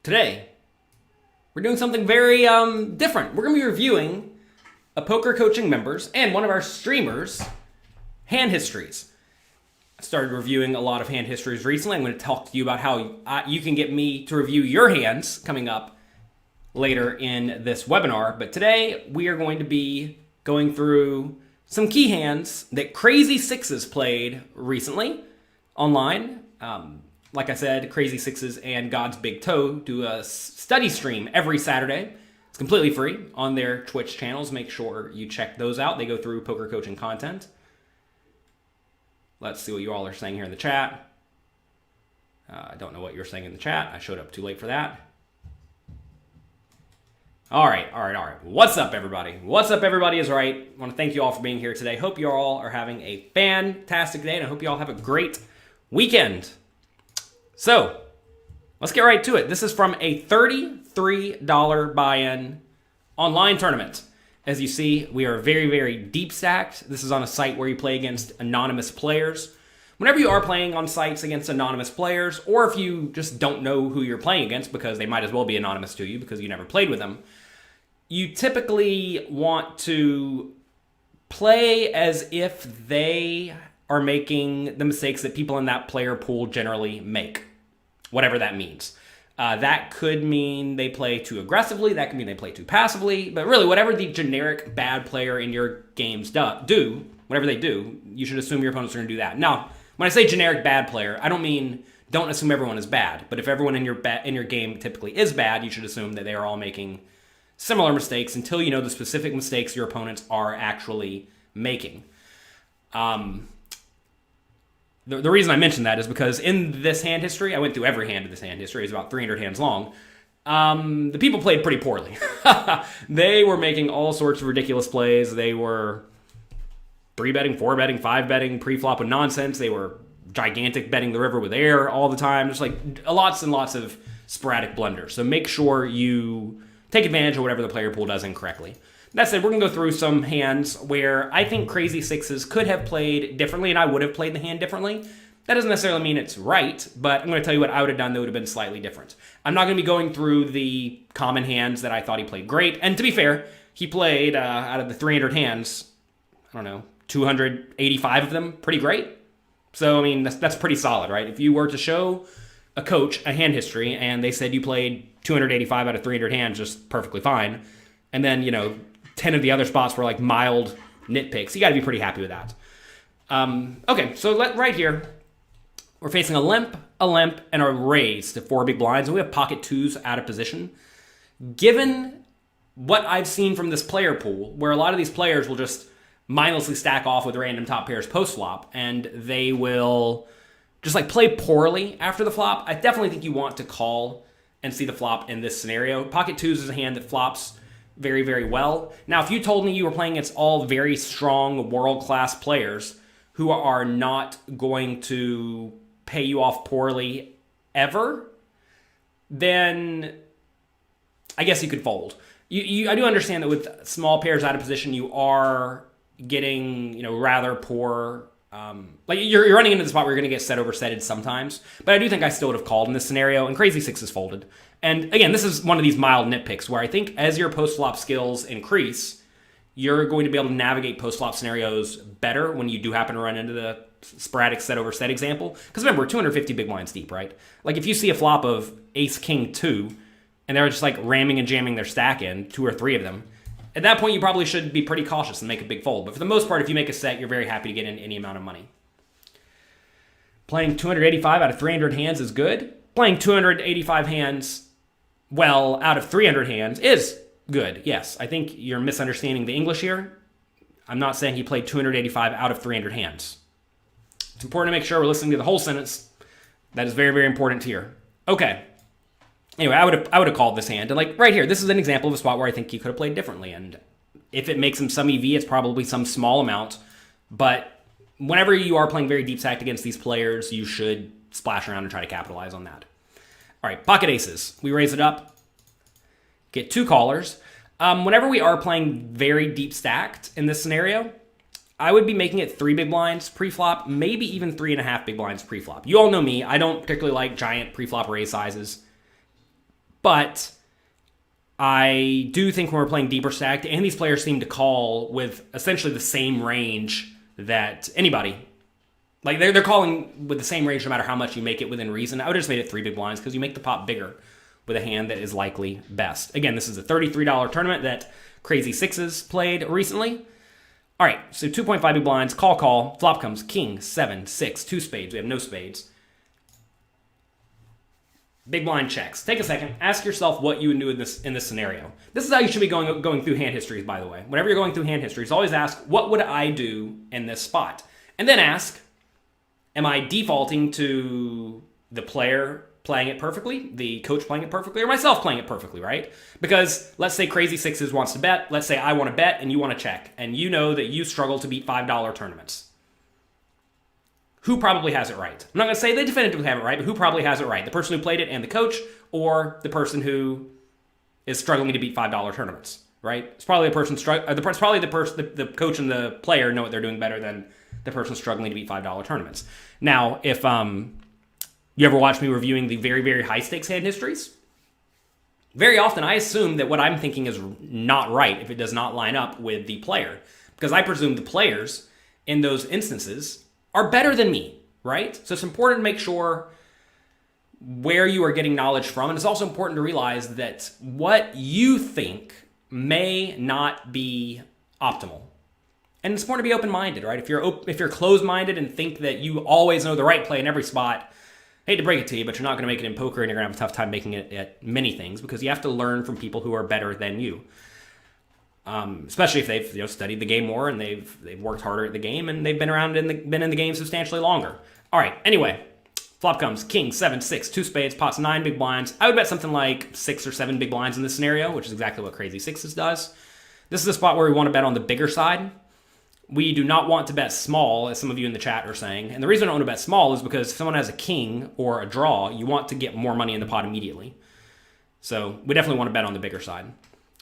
Today, we're doing something very different. We're going to be reviewing a poker coaching member's and one of our streamers' hand histories. I started reviewing a lot of hand histories recently. I'm going to talk to you about how you can get me to review your hands coming up later in this webinar. But today, we are going to be going through some key hands that Crazy Sixes played recently online. Like I said, Crazy Sixes and God's Big Toe do a study stream every Saturday. It's completely free on their Twitch channels. Make sure you check those out. They go through poker coaching content. Let's see what you all are saying here in the chat. I don't know what you're saying in the chat. I showed up too late for that. All right. What's up, everybody? What's up, everybody is right. I want to thank you all for being here today. Hope you all are having a fantastic day, and I hope you all have a great weekend. So, let's get right to it. This is from a $33 buy-in online tournament. As you see, we are very, very deep stacked. This is on a site where you play against anonymous players. Whenever you are playing on sites against anonymous players, or if you just don't know who you're playing against because they might as well be anonymous to you because you never played with them, you typically want to play as if they are making the mistakes that people in that player pool generally make, whatever that means. That could mean they play too aggressively. That could mean they play too passively. But really, whatever the generic bad player in your games do, whatever they do, you should assume your opponents are going to do that. Now, when I say generic bad player, I don't mean don't assume everyone is bad. But if everyone in your game typically is bad, you should assume that they are all making similar mistakes until you know the specific mistakes your opponents are actually making. The reason I mentioned that is because in this hand history, I went through every hand of this hand history. It's about 300 hands long. The people played pretty poorly. They were making all sorts of ridiculous plays. They were 3-betting, 4-betting, 5-betting, pre-flop with nonsense. They were gigantic betting the river with air all the time. Just like lots and lots of sporadic blunders. So make sure you take advantage of whatever the player pool does incorrectly. That said, we're going to go through some hands where I think Crazy Sixes could have played differently, and I would have played the hand differently. That doesn't necessarily mean it's right, but I'm going to tell you what I would have done that would have been slightly different. I'm not going to be going through the common hands that I thought he played great, and to be fair, he played, out of the 300 hands, 285 of them pretty great. So, I mean, that's pretty solid, right? If you were to show a coach a hand history, and they said you played 285 out of 300 hands just perfectly fine, and then, 10 of the other spots were like mild nitpicks. You got to be pretty happy with that. Okay, so right here, we're facing a limp, and a raise to 4 big blinds, and we have pocket twos out of position. Given what I've seen from this player pool, where a lot of these players will just mindlessly stack off with random top pairs post-flop, and they will just like play poorly after the flop, I definitely think you want to call and see the flop in this scenario. Pocket twos is a hand that flops very, very well. Now, if you told me you were playing against all very strong, world-class players who are not going to pay you off poorly ever, then I guess you could fold. I do understand that with small pairs out of position, you are getting, rather poor. You're running into the spot where you're going to get set oversetted sometimes. But I do think I still would have called in this scenario, and Crazy Sixes folded. And again, this is one of these mild nitpicks where I think as your post-flop skills increase, you're going to be able to navigate post-flop scenarios better when you do happen to run into the sporadic set over set example. Because remember, we're 250 big blinds deep, right? Like if you see a flop of ace, king, 2, and they're just like ramming and jamming their stack in, 2 or 3 of them, at that point you probably should be pretty cautious and make a big fold. But for the most part, if you make a set, you're very happy to get in any amount of money. Playing 285 out of 300 hands is good. Playing 285 hands out of 300 hands is good. Yes, I think you're misunderstanding the English here. I'm not saying he played 285 out of 300 hands. It's important to make sure we're listening to the whole sentence. That is very, very important here. Okay. Anyway, I would have called this hand. And like right here, this is an example of a spot where I think he could have played differently. And if it makes him some EV, it's probably some small amount. But whenever you are playing very deep stacked against these players, you should splash around and try to capitalize on that. All right, pocket aces. We raise it up, get 2 callers. Whenever we are playing very deep stacked in this scenario, I would be making it 3 big blinds pre-flop, maybe even 3.5 big blinds pre-flop. You all know me. I don't particularly like giant pre-flop raise sizes. But I do think when we're playing deeper stacked, and these players seem to call with essentially the same range that anybody. Like, they're calling with the same range no matter how much you make it within reason. I would have just made it 3 big blinds because you make the pot bigger with a hand that is likely best. Again, this is a $33 tournament that Crazy Sixes played recently. All right, so 2.5 big blinds, call. Flop comes king, 7, 6, 2 spades. We have no spades. Big blind checks. Take a second. Ask yourself what you would do in this scenario. This is how you should be going through hand histories, by the way. Whenever you're going through hand histories, always ask, what would I do in this spot? And then ask, am I defaulting to the player playing it perfectly, the coach playing it perfectly, or myself playing it perfectly, right? Because let's say Crazy Sixes wants to bet. Let's say I want to bet and you want to check. And you know that you struggle to beat $5 tournaments. Who probably has it right? I'm not going to say they definitively have it right, but who probably has it right? The person who played it and the coach, or the person who is struggling to beat $5 tournaments, right? It's probably the person the coach and the player know what they're doing better than the person struggling to beat $5 tournaments. Now, if you ever watch me reviewing the very, very high stakes hand histories, very often I assume that what I'm thinking is not right if it does not line up with the player, because I presume the players in those instances are better than me, right? So it's important to make sure where you are getting knowledge from, and it's also important to realize that what you think may not be optimal. And it's important to be open-minded, right? If you're closed-minded and think that you always know the right play in every spot, hate to break it to you, but you're not going to make it in poker, and you're going to have a tough time making it at many things, because you have to learn from people who are better than you. Especially if they've studied the game more and they've worked harder at the game and they've been around been in the game substantially longer. All right. Anyway, flop comes king, 7, 6, 2 spades, pots 9 big blinds. I would bet something like 6 or 7 big blinds in this scenario, which is exactly what Crazy Sixes does. This is a spot where we want to bet on the bigger side. We do not want to bet small, as some of you in the chat are saying. And the reason I don't want to bet small is because if someone has a king or a draw, you want to get more money in the pot immediately. So we definitely want to bet on the bigger side.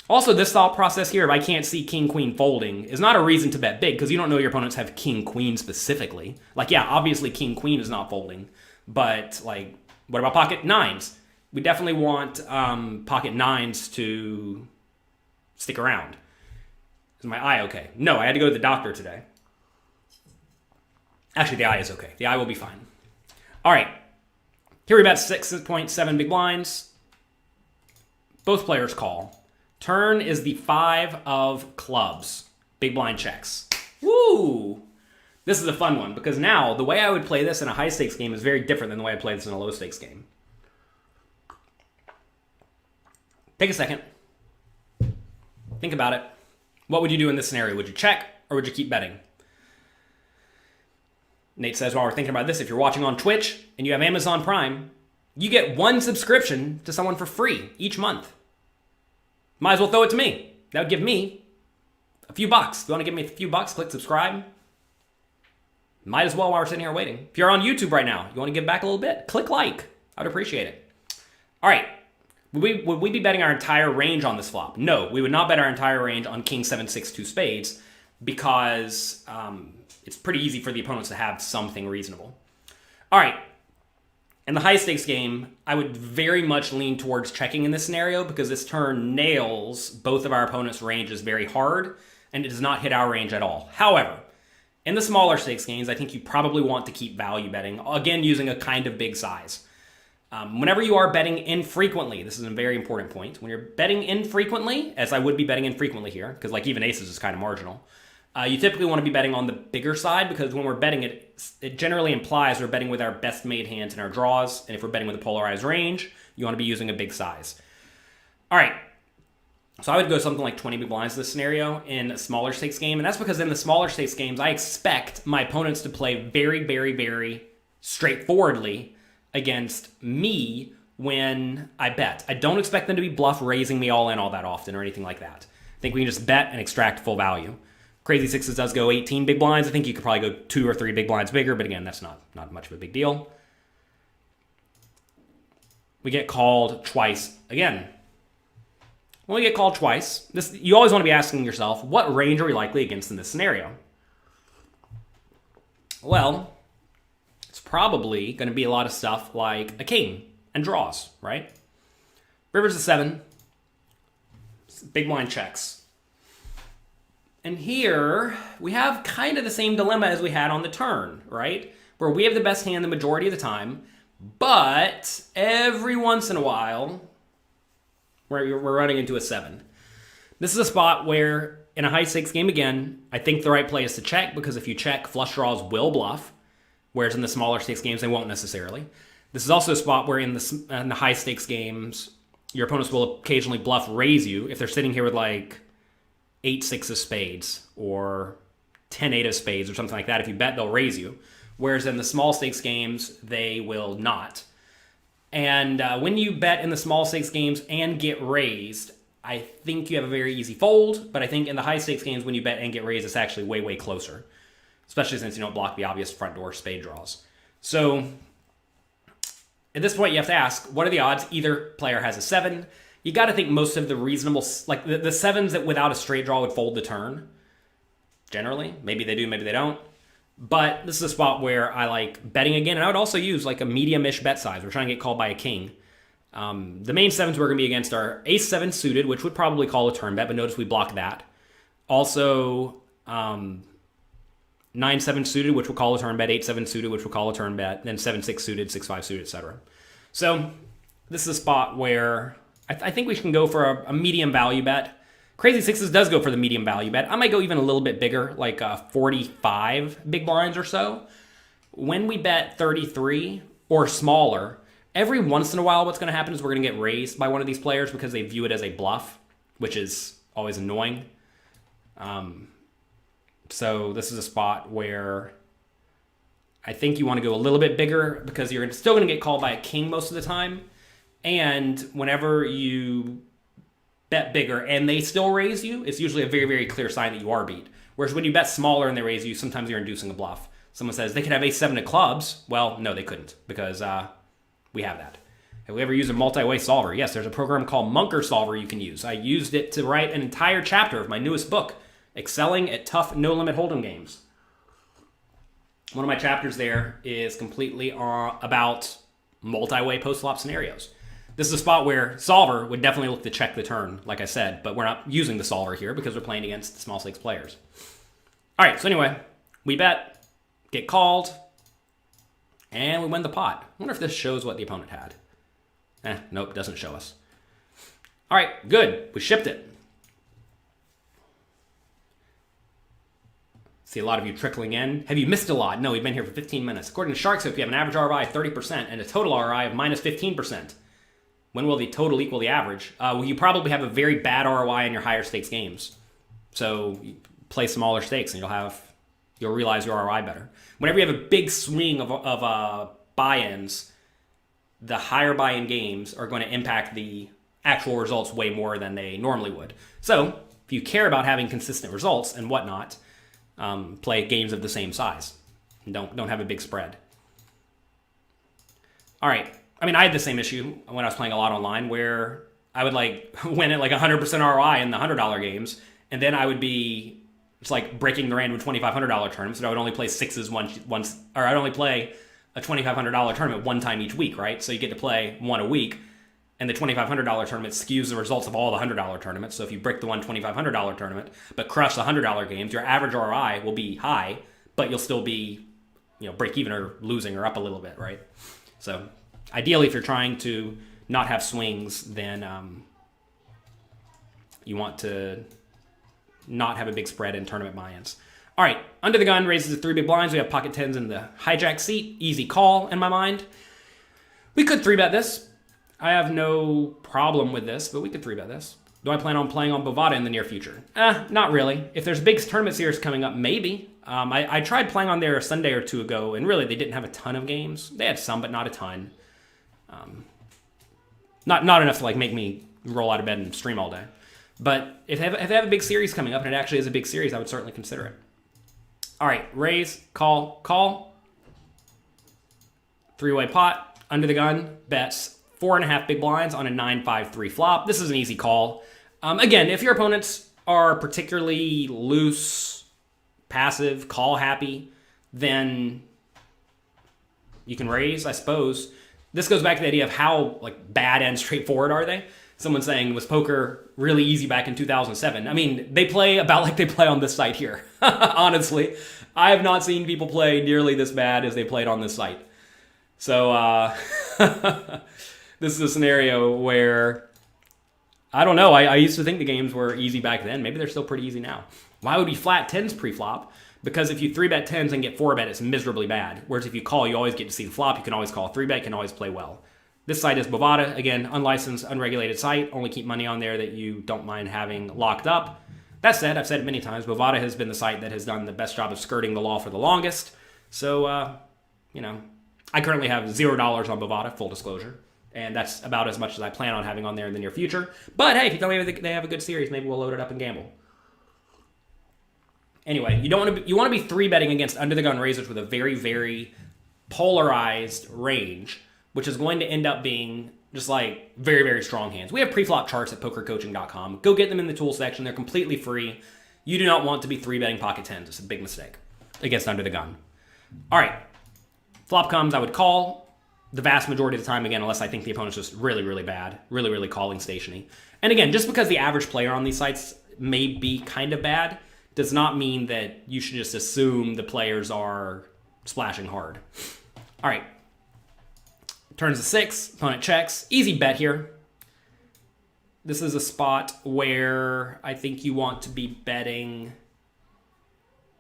Also, this thought process here, if I can't see king-queen folding, is not a reason to bet big, because you don't know your opponents have king-queen specifically. Like, yeah, obviously king-queen is not folding, but, like, what about pocket nines? We definitely want pocket nines to stick around. Is my eye okay? No, I had to go to the doctor today. Actually, the eye is okay. The eye will be fine. All right. Here we bet 6.7 big blinds. Both players call. Turn is the 5 of clubs. Big blind checks. Woo! This is a fun one, because now the way I would play this in a high stakes game is very different than the way I play this in a low stakes game. Take a second. Think about it. What would you do in this scenario? Would you check or would you keep betting? Nate says, while we're thinking about this, if you're watching on Twitch and you have Amazon Prime, you get 1 subscription to someone for free each month. Might as well throw it to me. That would give me a few bucks. If you want to give me a few bucks, click subscribe. Might as well while we're sitting here waiting. If you're on YouTube right now, you want to give back a little bit, click like. I would appreciate it. All right. Would we be betting our entire range on this flop? No, we would not bet our entire range on king, 7, 6, 2 spades, because it's pretty easy for the opponents to have something reasonable. All right. In the high stakes game, I would very much lean towards checking in this scenario, because this turn nails both of our opponents' ranges very hard, and it does not hit our range at all. However, in the smaller stakes games, I think you probably want to keep value betting, again, using a kind of big size. Whenever you are betting infrequently, this is a very important point. When you're betting infrequently, as I would be betting infrequently here, because like even aces is kind of marginal, you typically want to be betting on the bigger side, because when we're betting it generally implies we're betting with our best made hands and our draws, and if we're betting with a polarized range, you want to be using a big size. All right, so I would go something like 20 big blinds in this scenario in a smaller stakes game, and that's because in the smaller stakes games, I expect my opponents to play very, very, very straightforwardly against me when I bet. I don't expect them to be bluff raising me all in all that often or anything like that. I think we can just bet and extract full value. Crazy Sixes does go 18 big blinds. I think you could probably go 2 or 3 big blinds bigger, but again, that's not much of a big deal. We get called twice again. When we get called twice, you always want to be asking yourself, what range are we likely against in this scenario? Well, it's probably going to be a lot of stuff like a king and draws, right? River's a 7. Big blind checks. And here, we have kind of the same dilemma as we had on the turn, right? Where we have the best hand the majority of the time, but every once in a while, we're running into a 7. This is a spot where, in a high-stakes game again, I think the right play is to check, because if you check, flush draws will bluff, whereas in the smaller stakes games, they won't necessarily. This is also a spot where in the high-stakes games, your opponents will occasionally bluff raise you if they're sitting here with like 8-6 of spades or 10-8 of spades or something like that. If you bet, they'll raise you. Whereas in the small stakes games, they will not. And when you bet in the small stakes games and get raised, I think you have a very easy fold. But I think in the high stakes games, when you bet and get raised, it's actually way, way closer. Especially since you don't block the obvious front door spade draws. So at this point, you have to ask, what are the odds either player has a 7? You got to think most of the reasonable, like the 7s that without a straight draw would fold the turn. Generally. Maybe they do, maybe they don't. But this is a spot where I like betting again. And I would also use like a medium-ish bet size. We're trying to get called by a king. The main 7s we're going to be against are ace-7 suited, which would probably call a turn bet, but notice we block that. Also, 9-7 suited, which will call a turn bet, 8-7 suited, which will call a turn bet, then 7-6 suited, 6-5 suited, etc. So this is a spot where I think we can go for a medium value bet. Crazy Sixes does go for the medium value bet. I might go even a little bit bigger, like 45 big blinds or so. When we bet 33 or smaller, every once in a while what's going to happen is we're going to get raised by one of these players because they view it as a bluff, which is always annoying. So this is a spot where I think you want to go a little bit bigger because you're still going to get called by a king most of the time. And whenever you bet bigger and they still raise you, it's usually a very, very clear sign that you are beat. Whereas when you bet smaller and they raise you, sometimes you're inducing a bluff. Someone says they could have ace-7 of clubs. Well, no, they couldn't because we have that. Have we ever used a multi-way solver? Yes, there's a program called Munker Solver you can use. I used it to write an entire chapter of my newest book, Excelling at Tough No-Limit Hold'em Games. One of my chapters there is completely about multi-way post-flop scenarios. This is a spot where solver would definitely look to check the turn, like I said, but we're not using the solver here because we're playing against the small stakes players. All right, so anyway, we bet, get called, and we win the pot. I wonder if this shows what the opponent had. Nope, doesn't show us. All right, good. We shipped it. See a lot of you trickling in. Have you missed a lot? No, we've been here for 15 minutes. According to Sharks, if you have an average ROI of 30% and a total ROI of minus 15%, when will the total equal the average? Well, you probably have a very bad ROI in your higher stakes games. So you play smaller stakes and you'll realize your ROI better. Whenever you have a big swing of buy-ins, the higher buy-in games are going to impact the actual results way more than they normally would. So if you care about having consistent results and whatnot, play games of the same size. Don't have a big spread. All right. I mean, I had the same issue when I was playing a lot online where I would like win at like 100% ROI in the $100 games, and then I would be just like breaking the random $2,500 tournaments, so I would only play sixes once, or I'd only play a $2,500 tournament one time each week, right? So you get to play one a week, and the $2,500 tournament skews the results of all the $100 tournaments. So if you brick the one $2,500 tournament, but crush the $100 games, your average ROI will be high, but you'll still be, break even or losing or up a little bit, right? So ideally, if you're trying to not have swings, then you want to not have a big spread in tournament buy-ins. All right, under the gun raises to 3 big blinds. We have pocket tens in the hijack seat. Easy call in my mind. We could 3-bet this. I have no problem with this, but we could 3-bet this. Do I plan on playing on Bovada in the near future? Not really. If there's a big tournament series coming up, maybe. I tried playing on there a Sunday or two ago, and really they didn't have a ton of games. They had some, but not a ton. Not enough to like make me roll out of bed and stream all day. But if they have a big series coming up, and it actually is a big series, I would certainly consider it. All right, raise, call. 3-way pot, under the gun, bets 4.5 big blinds on a 9-5-3 flop. This is an easy call. Again, if your opponents are particularly loose, passive, call happy, then you can raise, I suppose. This goes back to the idea of how like bad and straightforward are they. Someone saying, was poker really easy back in 2007? I mean, they play about like they play on this site here. Honestly, I have not seen people play nearly this bad as they played on this site. So this is a scenario where, I don't know, I used to think the games were easy back then. Maybe they're still pretty easy now. Why would we flat tens pre-flop? Because if you 3-bet tens and get 4-bet, it's miserably bad. Whereas if you call, you always get to see the flop. You can always call 3-bet, can always play well. This site is Bovada. Again, unlicensed, unregulated site. Only keep money on there that you don't mind having locked up. That said, I've said it many times, Bovada has been the site that has done the best job of skirting the law for the longest. So, you know, I currently have $0 on Bovada, full disclosure. And that's about as much as I plan on having on there in the near future. But hey, if you tell me they have a good series, maybe we'll load it up and gamble. Anyway, you want to be 3-betting against under-the-gun raisers with a very, very polarized range, which is going to end up being just like very, very strong hands. We have pre-flop charts at pokercoaching.com. Go get them in the tool section. They're completely free. You do not want to be 3-betting pocket tens. It's a big mistake against under the gun. All right. Flop comes, I would call the vast majority of the time, again, unless I think the opponent's just really, really bad, really, really calling stationy. And again, just because the average player on these sites may be kind of bad does not mean that you should just assume the players are splashing hard. All right. Turns to 6, opponent checks. Easy bet here. This is a spot where I think you want to be betting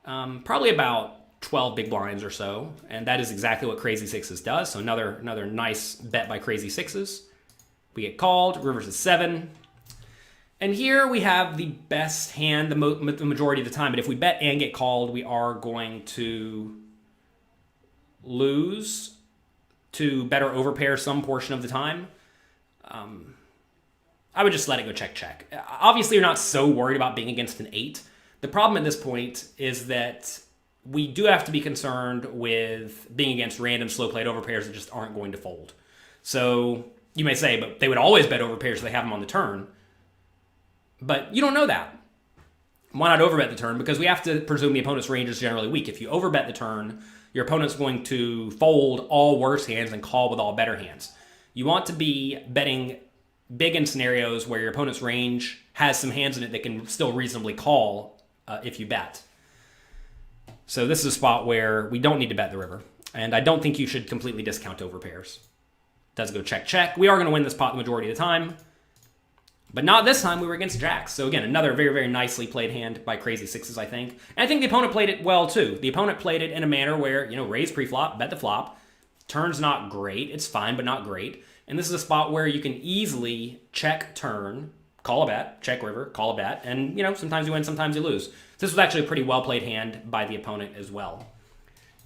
probably about 12 big blinds or so, and that is exactly what Crazy Sixes does. So another nice bet by Crazy Sixes. We get called. River's is 7. And here we have the best hand the majority of the time, but if we bet and get called, we are going to lose to better overpair some portion of the time. I would just let it go check. Obviously, you're not so worried about being against an 8. The problem at this point is that we do have to be concerned with being against random slow-played overpairs that just aren't going to fold. So you may say, but they would always bet overpairs if they have them on the turn. But you don't know that. Why not overbet the turn? Because we have to presume the opponent's range is generally weak. If you overbet the turn, your opponent's going to fold all worse hands and call with all better hands. You want to be betting big in scenarios where your opponent's range has some hands in it that can still reasonably call if you bet. So this is a spot where we don't need to bet the river. And I don't think you should completely discount overpairs. Does go check. We are going to win this pot the majority of the time. But not this time, we were against jacks. So again, another very, very nicely played hand by Crazy Sixes, I think. And I think the opponent played it well, too. The opponent played it in a manner where, raise pre-flop, bet the flop. Turn's not great. It's fine, but not great. And this is a spot where you can easily check turn, call a bet, check river, call a bet. And, sometimes you win, sometimes you lose. This was actually a pretty well-played hand by the opponent as well.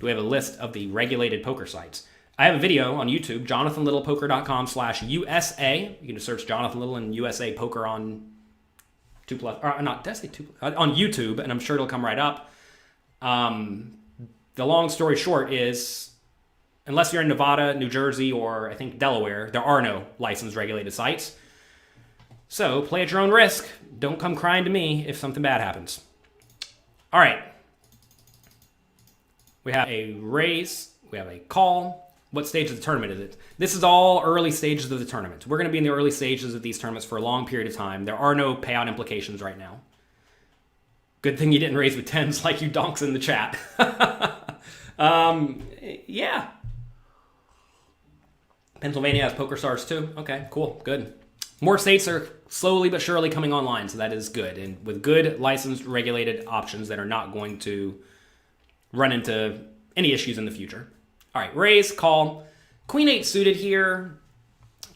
Do we have a list of the regulated poker sites? I have a video on YouTube, jonathanlittlepoker.com/USA. You can just search Jonathan Little and USA Poker on on YouTube, and I'm sure it'll come right up. The long story short is, unless you're in Nevada, New Jersey, or I think Delaware, there are no licensed regulated sites. So play at your own risk. Don't come crying to me if something bad happens. All right. We have a raise. We have a call. What stage of the tournament is it? This is all early stages of the tournament. We're going to be in the early stages of these tournaments for a long period of time. There are no payout implications right now. Good thing you didn't raise with tens like you donks in the chat. Yeah. Pennsylvania has Poker Stars too. Okay, cool, good. More states are slowly but surely coming online, so that is good. And with good licensed regulated options that are not going to run into any issues in the future. All right, raise, call. Queen 8 suited here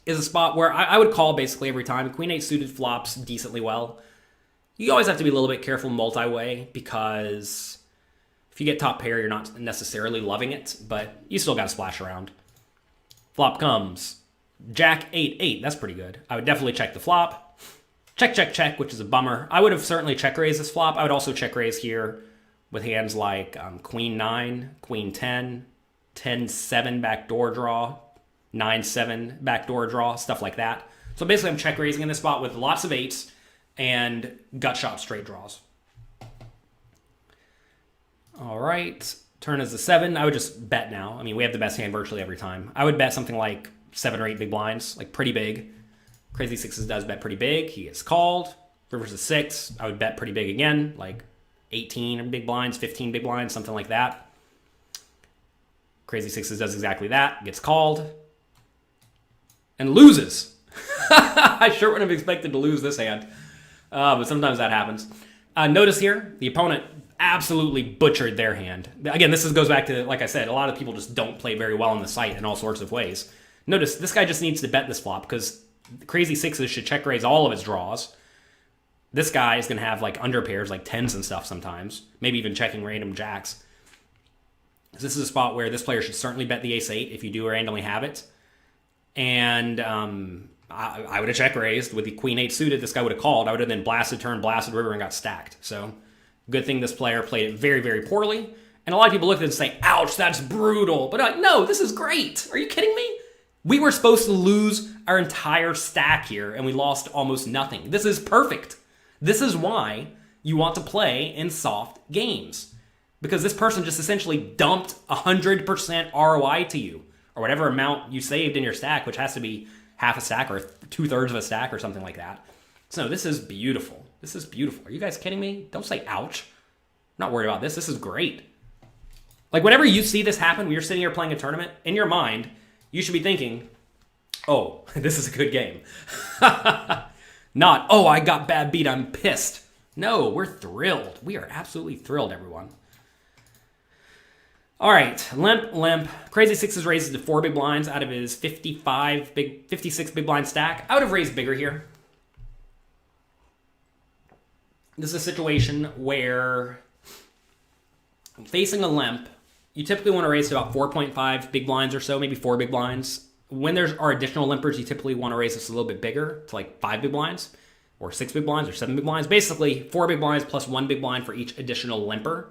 is a spot where I would call basically every time. Queen 8 suited flops decently well. You always have to be a little bit careful multi-way because if you get top pair, you're not necessarily loving it, but you still got to splash around. Flop comes. Jack 8-8, that's pretty good. I would definitely check the flop. Check, which is a bummer. I would have certainly check raised this flop. I would also check raise here with hands like Queen 9, Queen 10, 10-7 backdoor draw, 9-7 backdoor draw, stuff like that. So basically I'm check raising in this spot with lots of 8s and gut shot straight draws. All right, turn is a 7. I would just bet now. I mean, we have the best hand virtually every time. I would bet something like 7 or 8 big blinds, like pretty big. Crazy Sixes does bet pretty big. He gets called. River's a 6. I would bet pretty big again, like 18 big blinds, 15 big blinds, something like that. Crazy Sixes does exactly that. Gets called. And loses. I sure wouldn't have expected to lose this hand. But sometimes that happens. Notice here, the opponent absolutely butchered their hand. Again, this goes back to, like I said, a lot of people just don't play very well on the site in all sorts of ways. Notice, this guy just needs to bet this flop because Crazy Sixes should check raise all of his draws. This guy is going to have like under pairs, like 10s and stuff sometimes. Maybe even checking random jacks. So this is a spot where this player should certainly bet the ace-8 if you do randomly have it. And I would have check raised with the queen-8 suited. This guy would have called. I would have then blasted turn, blasted river, and got stacked. So good thing this player played it very, very poorly. And a lot of people look at it and say, ouch, that's brutal. But I'm like, no, this is great. Are you kidding me? We were supposed to lose our entire stack here, and we lost almost nothing. This is perfect. This is why you want to play in soft games. Because this person just essentially dumped 100% ROI to you, or whatever amount you saved in your stack, which has to be half a stack or 2/3 of a stack or something like that. So this is beautiful. This is beautiful. Are you guys kidding me? Don't say ouch. I'm not worried about this. This is great. Like whenever you see this happen, when you're sitting here playing a tournament, in your mind, you should be thinking, oh, this is a good game. Not, oh, I got bad beat, I'm pissed. No, we're thrilled. We are absolutely thrilled, everyone. All right, limp. Crazy Sixes raises to 4 big blinds out of his 56 big blind stack. I would have raised bigger here. This is a situation where facing a limp, you typically want to raise to about 4.5 big blinds or so, maybe 4 big blinds. When there are additional limpers, you typically want to raise this a little bit bigger to like 5 big blinds or 6 big blinds or 7 big blinds. Basically, 4 big blinds plus 1 big blind for each additional limper.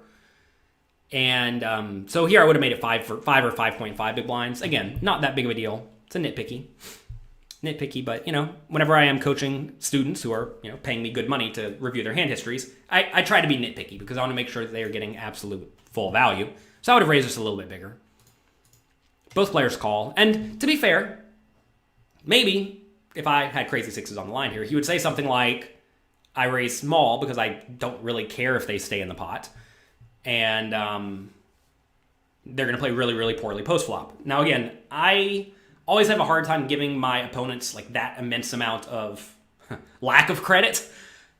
And so here I would have made it 5 or 5.5 big blinds. Again, not that big of a deal. It's a nitpicky, but whenever I am coaching students who are paying me good money to review their hand histories, I try to be nitpicky because I want to make sure that they are getting absolute full value. So I would have raised this a little bit bigger. Both players call. And to be fair, maybe if I had Crazy Sixes on the line here, he would say something like, I raise small because I don't really care if they stay in the pot. And they're going to play really, really poorly post-flop. Now, again, I always have a hard time giving my opponents like that immense amount of lack of credit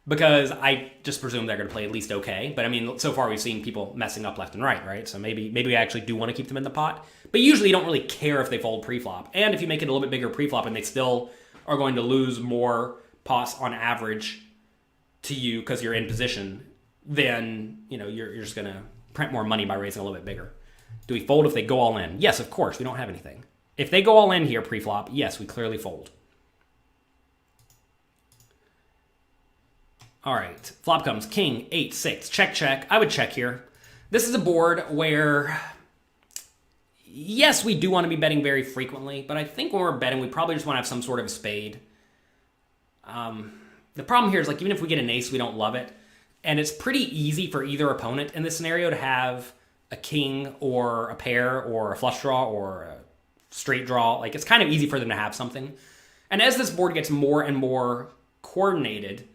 because I just presume they're going to play at least okay. But I mean, so far we've seen people messing up left and right? So maybe I actually do want to keep them in the pot. But usually you don't really care if they fold pre-flop. And if you make it a little bit bigger pre-flop and they still are going to lose more pots on average to you because you're in position, then you're just going to print more money by raising a little bit bigger. Do we fold if they go all in? Yes, of course. We don't have anything. If they go all in here pre-flop, yes, we clearly fold. All right, flop comes king, 8, 6, check. I would check here. This is a board where, yes, we do want to be betting very frequently, but I think when we're betting, we probably just want to have some sort of a spade. The problem here is like even if we get an ace, we don't love it. And it's pretty easy for either opponent in this scenario to have a king or a pair or a flush draw or a straight draw. Like it's kind of easy for them to have something. And as this board gets more and more coordinated,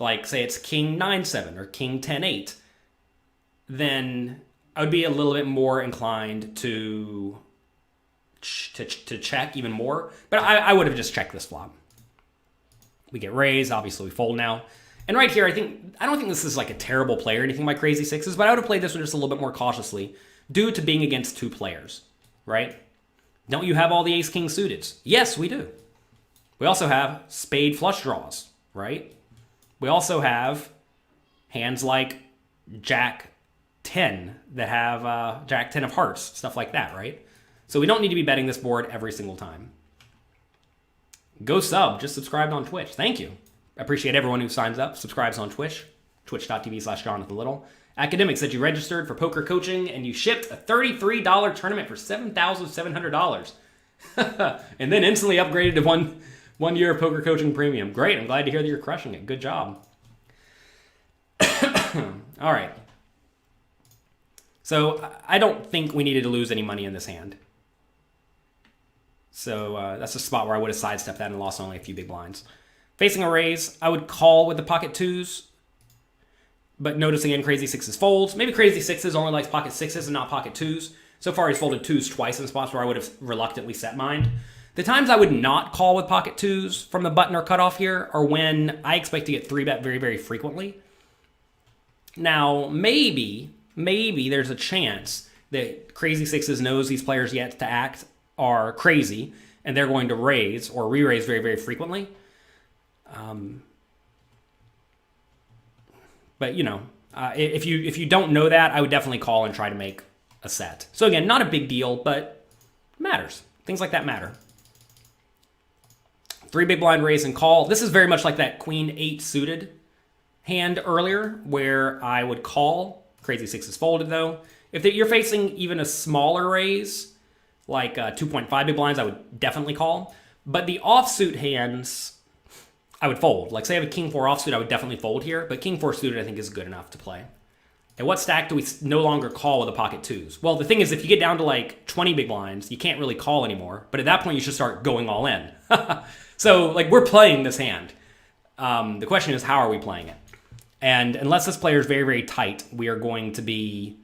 like say it's king 9-7 or king 10-8, then I would be a little bit more inclined to check even more. But I would have just checked this flop. We get raised. Obviously, we fold now. And right here, I don't think this is like a terrible play or anything by Crazy Sixes, but I would have played this one just a little bit more cautiously due to being against 2 players, right? Don't you have all the ace-king suiteds? Yes, we do. We also have spade flush draws, right? We also have hands like Jack 10 that have Jack 10 of hearts, stuff like that, right? So we don't need to be betting this board every single time. Go sub, just subscribed on Twitch. Thank you. I appreciate everyone who signs up, subscribes on Twitch, twitch.tv/Jonathan Little. Academic said you registered for poker coaching and you shipped a $33 tournament for $7,700. And then instantly upgraded to one year of poker coaching premium. Great, I'm glad to hear that you're crushing it. Good job. All right. So I don't think we needed to lose any money in this hand. So that's a spot where I would have sidestepped that and lost only a few big blinds. Facing a raise, I would call with the pocket twos. But notice again, crazy sixes folds. Maybe crazy sixes only likes pocket sixes and not pocket twos. So far, he's folded twos twice in spots where I would have reluctantly set mine. The times I would not call with pocket twos from the button or cutoff here are when I expect to get 3-bet very, very frequently. Now, maybe there's a chance that crazy sixes knows these players yet to act are crazy, and they're going to raise or re-raise very, very frequently. But, you know, if you don't know that, I would definitely call and try to make a set. So again, not a big deal, but matters. Things like that matter. 3 big blind raise and call. This is very much like that queen 8 suited hand earlier where I would call. Crazy six is folded though. If you're facing even a smaller raise, like 2.5 big blinds, I would definitely call. But the offsuit hands, I would fold. Like say I have a king 4 offsuit, I would definitely fold here. But king 4 suited I think is good enough to play. At what stack do we no longer call with the pocket twos? Well, the thing is, if you get down to like 20 big blinds, you can't really call anymore. But at that point, you should start going all in. So, like, we're playing this hand. The question is, how are we playing it? And unless this player is very, very tight, we are going to be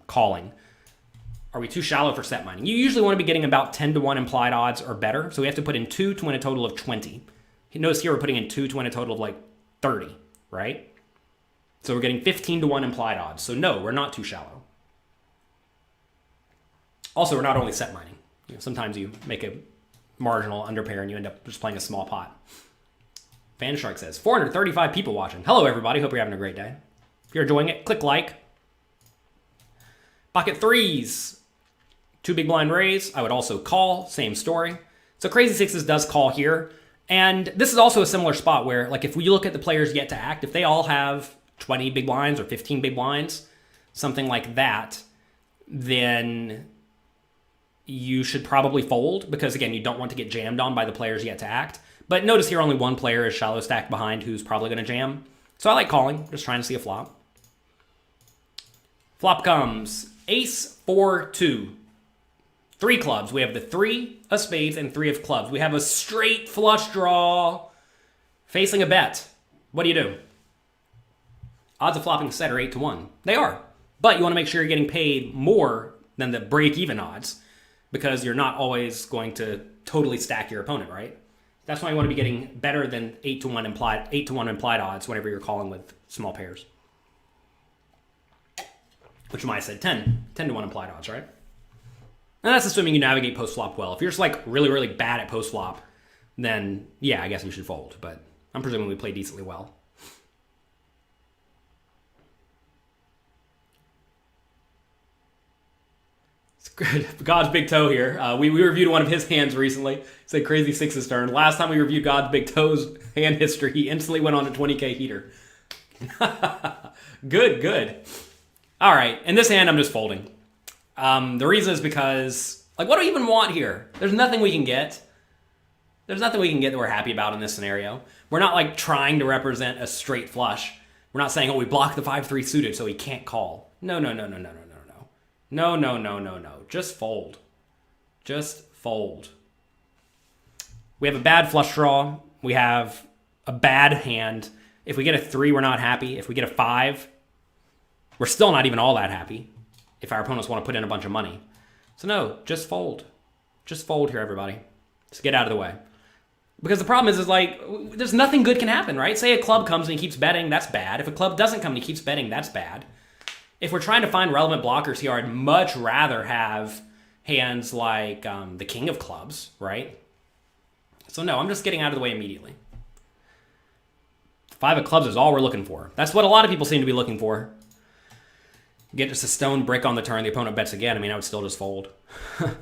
calling. Are we too shallow for set mining? You usually want to be getting about 10-1 implied odds or better. So we have to put in 2 to win a total of 20. Notice here we're putting in 2 to win a total of like 30, right? So we're getting 15-1 implied odds. So no, we're not too shallow. Also, we're not only set mining. You know, sometimes you make a marginal underpair and you end up just playing a small pot. Fan Shark says, 435 people watching. Hello, everybody. Hope you're having a great day. If you're enjoying it, click like. Pocket threes. 2 big blind raise. I would also call. Same story. So crazy sixes does call here. And this is also a similar spot where, like, if we look at the players yet to act, if they all have 20 big blinds or 15 big blinds, something like that, then you should probably fold because, again, you don't want to get jammed on by the players yet to act. But notice here only one player is shallow stacked behind who's probably going to jam. So I like calling, just trying to see a flop. Flop comes ace, 4, 2. 3 clubs. We have the 3 of spades and 3 of clubs. We have a straight flush draw facing a bet. What do? Odds of flopping the set are 8-1. They are. But you want to make sure you're getting paid more than the break-even odds because you're not always going to totally stack your opponent, right? That's why you want to be getting better than 8-1 implied odds whenever you're calling with small pairs. Which you might have said 10-1 implied odds, right? And that's assuming you navigate post-flop well. If you're just like really, really bad at post-flop, then yeah, I guess you should fold. But I'm presuming we play decently well. It's good. God's Big Toe here. We reviewed one of his hands recently. It said Crazy Six's turn. Last time we reviewed God's Big Toe's hand history, he instantly went on a 20K heater. Good. All right, in this hand, I'm just folding. The reason is because, like, what do we even want here? There's nothing we can get. There's nothing we can get that we're happy about in this scenario. We're not, like, trying to represent a straight flush. We're not saying, oh, we block the 5-3 suited so he can't call. No. Just fold. Just fold. We have a bad flush draw. We have a bad hand. If we get a 3, we're not happy. If we get a 5, we're still not even all that happy if our opponents want to put in a bunch of money. So no, just fold. Just fold here, everybody. Just get out of the way. Because the problem is like, there's nothing good can happen, right? Say a club comes and he keeps betting, that's bad. If a club doesn't come and he keeps betting, that's bad. If we're trying to find relevant blockers here, I'd much rather have hands like the king of clubs, right? So no, I'm just getting out of the way immediately. 5 of clubs is all we're looking for. That's what a lot of people seem to be looking for. Get just a stone brick on the turn, the opponent bets again. I mean, I would still just fold.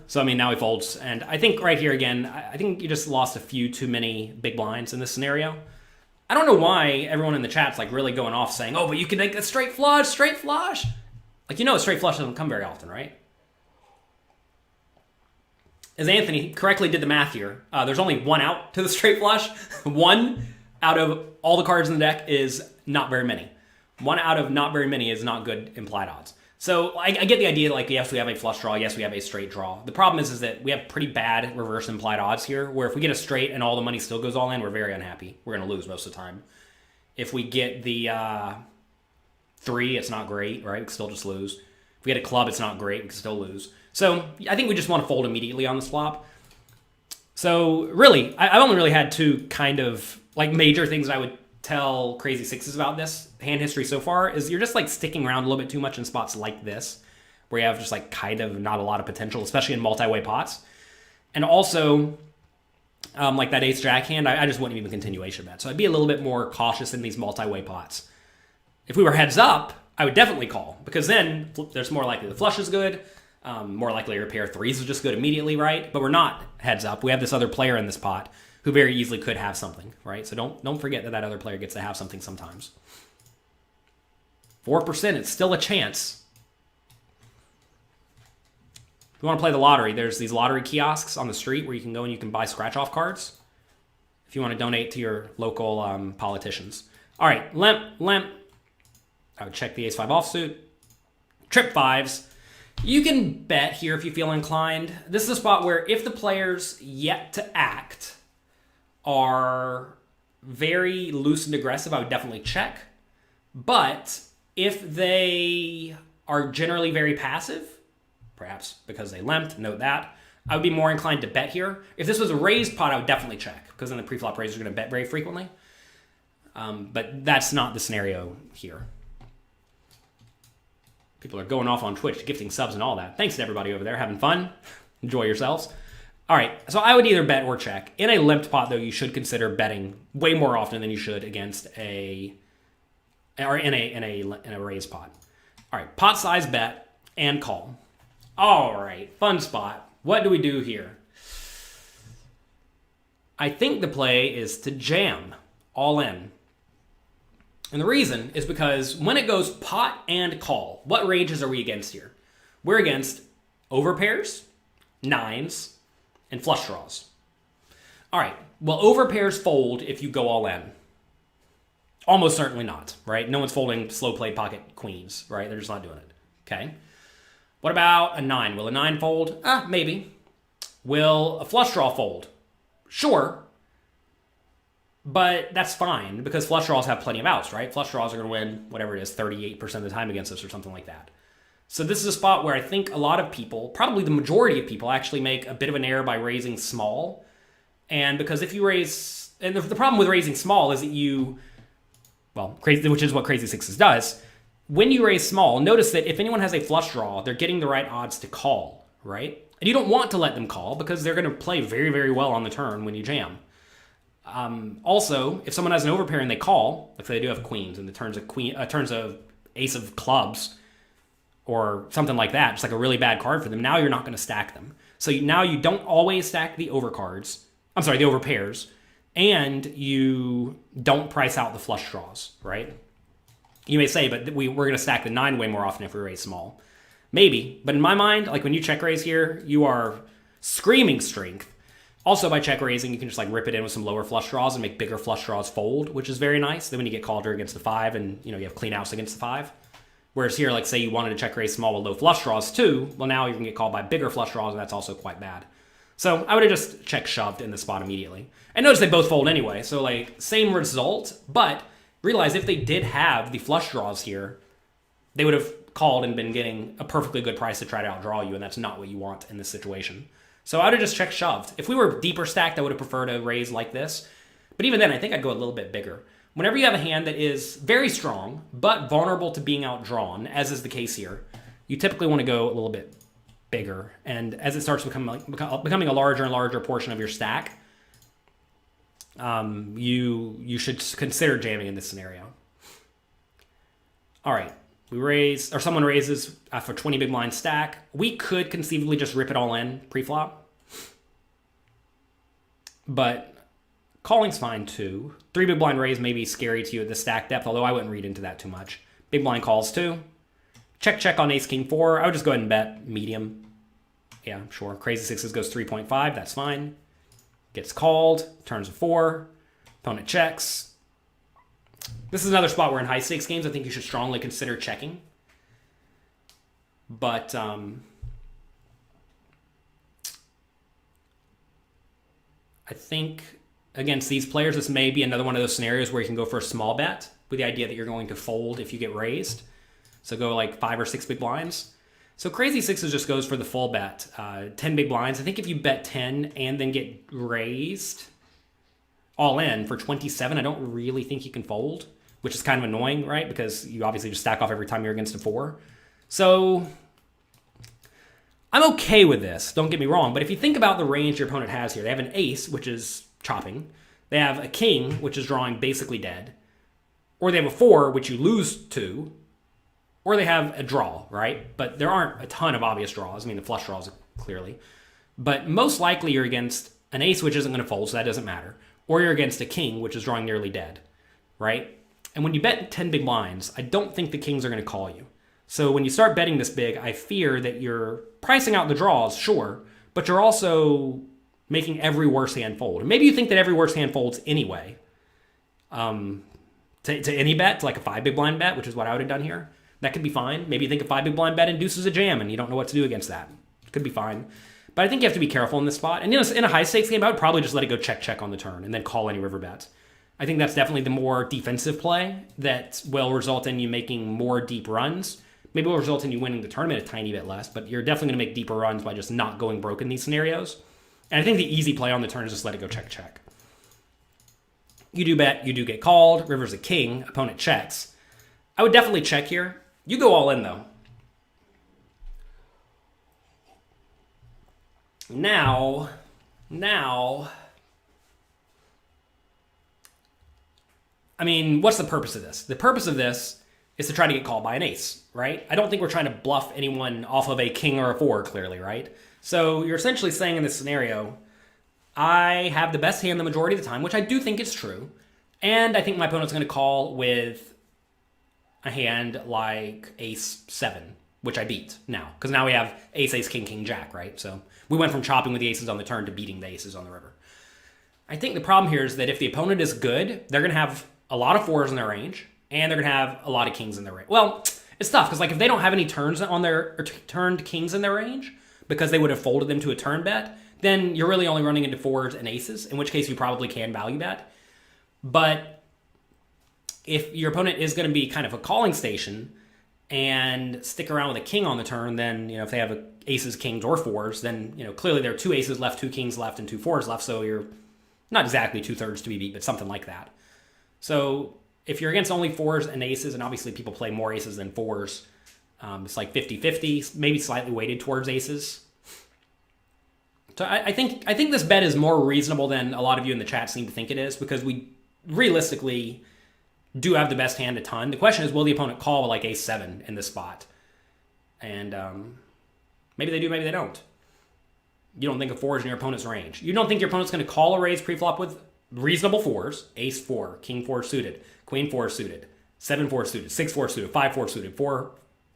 So, I mean, now he folds. And I think right here again, I think you just lost a few too many big blinds in this scenario. I don't know why everyone in the chat's like really going off saying, oh, but you can make a straight flush. Like, you know, a straight flush doesn't come very often, right? As Anthony correctly did the math here, there's only 1 out to the straight flush. 1 out of all the cards in the deck is not very many. 1 out of not very many is not good implied odds. So I get the idea, like, yes, we have a flush draw, yes, we have a straight draw. The problem is that we have pretty bad reverse implied odds here, where if we get a straight and all the money still goes all in, we're very unhappy. We're going to lose most of the time. If we get the 3, it's not great, right? We can still just lose. If we get a club, it's not great. We can still lose. So I think we just want to fold immediately on this flop. So really, I've only really had 2 kind of like major things I would tell crazy sixes about this hand history so far is you're just like sticking around a little bit too much in spots like this, where you have just like kind of not a lot of potential, especially in multi-way pots. And also, like that ace-jack hand, I just wouldn't even continuation bet. So I'd be a little bit more cautious in these multi-way pots. If we were heads up, I would definitely call, because then there's more likely the flush is good, more likely your pair of 3s is just good immediately, right? But we're not heads up. We have this other player in this pot who very easily could have something, right? So don't forget that other player gets to have something sometimes. 4%, it's still a chance. If you want to play the lottery, there's these lottery kiosks on the street where you can go and you can buy scratch-off cards if you want to donate to your local politicians. All right, limp. I would check the ace-5 offsuit. Trip 5s. You can bet here if you feel inclined. This is a spot where if the players yet to act are very loose and aggressive, I would definitely check. But if they are generally very passive, perhaps because they limped, note that, I would be more inclined to bet here. If this was a raised pot, I would definitely check, because then the pre-flop raisers are going to bet very frequently. But that's not the scenario here. People are going off on Twitch, gifting subs and all that. Thanks to everybody over there, having fun. Enjoy yourselves. All right, so I would either bet or check. In a limped pot, though, you should consider betting way more often than you should against in a raised pot. All right, pot size bet and call. All right, fun spot. What do we do here? I think the play is to jam all in. And the reason is because when it goes pot and call, what ranges are we against here? We're against overpairs, 9s, and flush draws. All right, well, overpairs fold if you go all in. Almost certainly not, right? No one's folding slow play pocket queens, right? They're just not doing it, okay? What about a 9? Will a 9 fold? Maybe. Will a flush draw fold? Sure. But that's fine, because flush draws have plenty of outs, right? Flush draws are going to win, whatever it is, 38% of the time against us or something like that. So this is a spot where I think a lot of people, probably the majority of people, actually make a bit of an error by raising small. And because if you raise... And the problem with raising small is that you... Well, which is what Crazy Sixes does. When you raise small, notice that if anyone has a flush draw, they're getting the right odds to call, right? And you don't want to let them call, because they're going to play very, very well on the turn when you jam. Also, if someone has an overpair and they call, if they do have queens and the turns of ace of clubs or something like that, just like a really bad card for them, now you're not going to stack them. So now you don't always stack the overpairs, and you don't price out the flush draws, right? You may say, but we're going to stack the 9 way more often if we raise small. Maybe, but in my mind, like when you check raise here, you are screaming strength. Also, by check raising, you can just like rip it in with some lower flush draws and make bigger flush draws fold, which is very nice. Then when you get called against the 5 and you have clean outs against the 5. Whereas here, like say you wanted to check raise small with low flush draws too, well now you can get called by bigger flush draws, and that's also quite bad. So I would have just check shoved in the spot immediately. And notice they both fold anyway, so like same result, but realize if they did have the flush draws here, they would have called and been getting a perfectly good price to try to outdraw you, and that's not what you want in this situation. So I would have just check shoved. If we were deeper stacked, I would have preferred a raise like this. But even then, I think I'd go a little bit bigger. Whenever you have a hand that is very strong, but vulnerable to being outdrawn, as is the case here, you typically want to go a little bit bigger. And as it starts becoming a larger and larger portion of your stack, you should consider jamming in this scenario. All right. We raise, or someone raises for 20 big blind stack. We could conceivably just rip it all in pre-flop. But calling's fine too. 3 big blind raise may be scary to you at the stack depth, although I wouldn't read into that too much. Big blind calls too. Check on ace king 4. I would just go ahead and bet medium. Yeah, sure. Crazy Sixes goes 3.5. That's fine. Gets called. Turns a 4. Opponent checks. This is another spot where in high stakes games, I think you should strongly consider checking. But I think against these players, this may be another one of those scenarios where you can go for a small bet with the idea that you're going to fold if you get raised. So go like 5 or 6 big blinds. So Crazy Sixes just goes for the full bet, 10 big blinds. I think if you bet 10 and then get raised all in for 27, I don't really think you can fold, which is kind of annoying, right? Because you obviously just stack off every time you're against a 4. So I'm okay with this, don't get me wrong. But if you think about the range your opponent has here, they have an ace, which is chopping. They have a king, which is drawing basically dead. Or they have a 4, which you lose to. Or they have a draw, right? But there aren't a ton of obvious draws. I mean, the flush draws, clearly. But most likely you're against an ace, which isn't going to fold, so that doesn't matter. Or you're against a king, which is drawing nearly dead, right? And when you bet 10 big blinds, I don't think the kings are going to call you. So when you start betting this big, I fear that you're pricing out the draws, sure, but you're also making every worse hand fold. And maybe you think that every worse hand folds anyway. To any bet, to like a 5 big blind bet, which is what I would have done here. That could be fine. Maybe you think a 5 big blind bet induces a jam and you don't know what to do against that. It could be fine. But I think you have to be careful in this spot. And in a high stakes game, I would probably just let it go check on the turn and then call any river bet. I think that's definitely the more defensive play that will result in you making more deep runs. Maybe it will result in you winning the tournament a tiny bit less, but you're definitely going to make deeper runs by just not going broke in these scenarios. And I think the easy play on the turn is just let it go check. You do bet, you do get called. River's a king, opponent checks. I would definitely check here. You go all in, though. Now, I mean, what's the purpose of this? The purpose of this is to try to get called by an ace, right? I don't think we're trying to bluff anyone off of a king or a 4, clearly, right? So you're essentially saying in this scenario, I have the best hand the majority of the time, which I do think is true. And I think my opponent's going to call with a hand like ace 7, which I beat now. Because now we have ace, ace, king, king, jack, right? So we went from chopping with the aces on the turn to beating the aces on the river. I think the problem here is that if the opponent is good, they're going to have a lot of 4s in their range, and they're going to have a lot of kings in their range. Well, it's tough, because like if they don't have any turns on their, or turned kings in their range, because they would have folded them to a turn bet, then you're really only running into 4s and aces, in which case you probably can value bet. But if your opponent is going to be kind of a calling station and stick around with a king on the turn, then, if they have aces, kings, or 4s, then, clearly there are 2 aces left, 2 kings left, and 2 4s left, so you're not exactly 2/3 to be beat, but something like that. So if you're against only 4s and aces, and obviously people play more aces than 4s, it's like 50-50, maybe slightly weighted towards aces. So I think this bet is more reasonable than a lot of you in the chat seem to think it is, because we realistically do have the best hand a ton. The question is, will the opponent call with like ace 7 in this spot? And maybe they do, maybe they don't. You don't think a 4 is in your opponent's range. You don't think your opponent's going to call a raise preflop with reasonable 4s, ace 4, king 4 suited, queen 4 suited, 7 4 suited, 6 4 suited, 5 4 suited, 4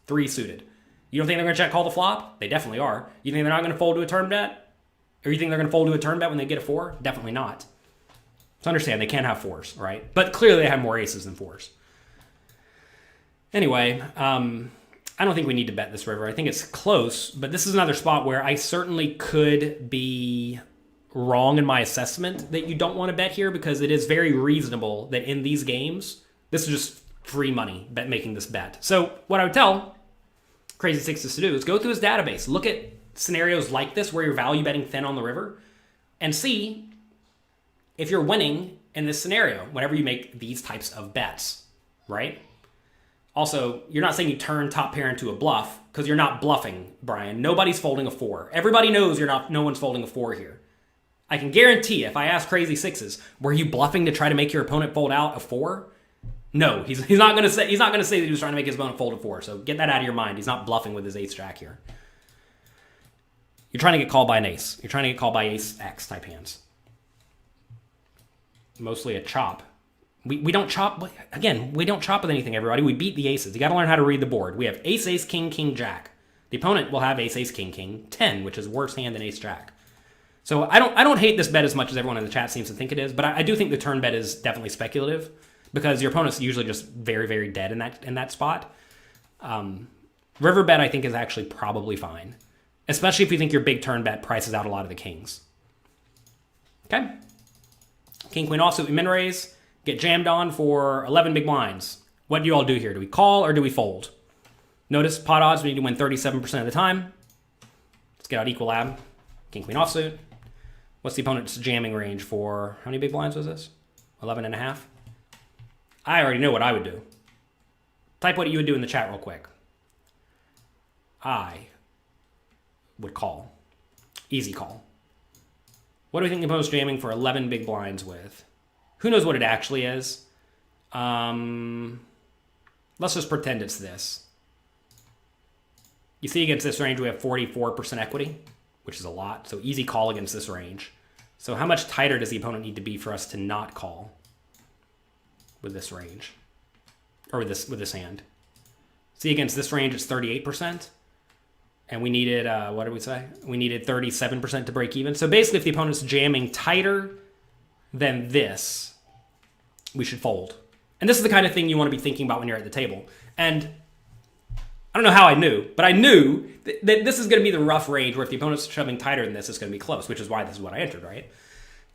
3 suited. You don't think they're going to check call the flop? They definitely are. You think they're not going to fold to a turn bet? Or you think they're going to fold to a turn bet when they get a 4? Definitely not. So understand, they can't have 4s, right? But clearly they have more aces than 4s. Anyway, I don't think we need to bet this river. I think it's close, but this is another spot where I certainly could be wrong in my assessment that you don't want to bet here, because it is very reasonable that in these games, this is just free money making this bet. So what I would tell Crazy Sixes to do is go through his database, look at scenarios like this where you're value betting thin on the river, and see if you're winning in this scenario whenever you make these types of bets, right? Also, you're not saying you turn top pair into a bluff, because you're not bluffing, Brian. Nobody's folding a 4. Everybody knows no one's folding a 4 here. I can guarantee if I ask Crazy Sixes, were you bluffing to try to make your opponent fold out a 4? No, he's not going to say that he was trying to make his opponent fold a 4. So get that out of your mind. He's not bluffing with his ace jack here. You're trying to get called by an ace. You're trying to get called by ace X type hands. Mostly a chop. We don't chop. Again, we don't chop with anything, everybody. We beat the aces. You got to learn how to read the board. We have ace, ace, king, king, jack. The opponent will have ace, ace, king, king, 10, which is worse hand than ace, jack. So I don't hate this bet as much as everyone in the chat seems to think it is, but I do think the turn bet is definitely speculative, because your opponent's usually just very, very dead in that spot. River bet, I think, is actually probably fine, especially if you think your big turn bet prices out a lot of the kings. Okay. King, queen offsuit, we min raise, get jammed on for 11 big blinds. What do you all do here? Do we call or do we fold? Notice pot odds, we need to win 37% of the time. Let's get out equal ab. King, queen offsuit. What's the opponent's jamming range for, how many big blinds was this? 11 and a half? I already know what I would do. Type what you would do in the chat real quick. I would call. Easy call. What do we think the opponent's jamming for 11 big blinds with? Who knows what it actually is? Let's just pretend it's this. You see against this range we have 44% equity, which is a lot. So easy call against this range. So how much tighter does the opponent need to be for us to not call with this range? Or with this hand? See against this range it's 38%. And we needed, what did we say? We needed 37% to break even. So basically if the opponent's jamming tighter than this, we should fold. And this is the kind of thing you want to be thinking about when you're at the table. And I don't know how I knew, but I knew that this is going to be the rough range where if the opponent's shoving tighter than this, it's going to be close, which is why this is what I entered, right?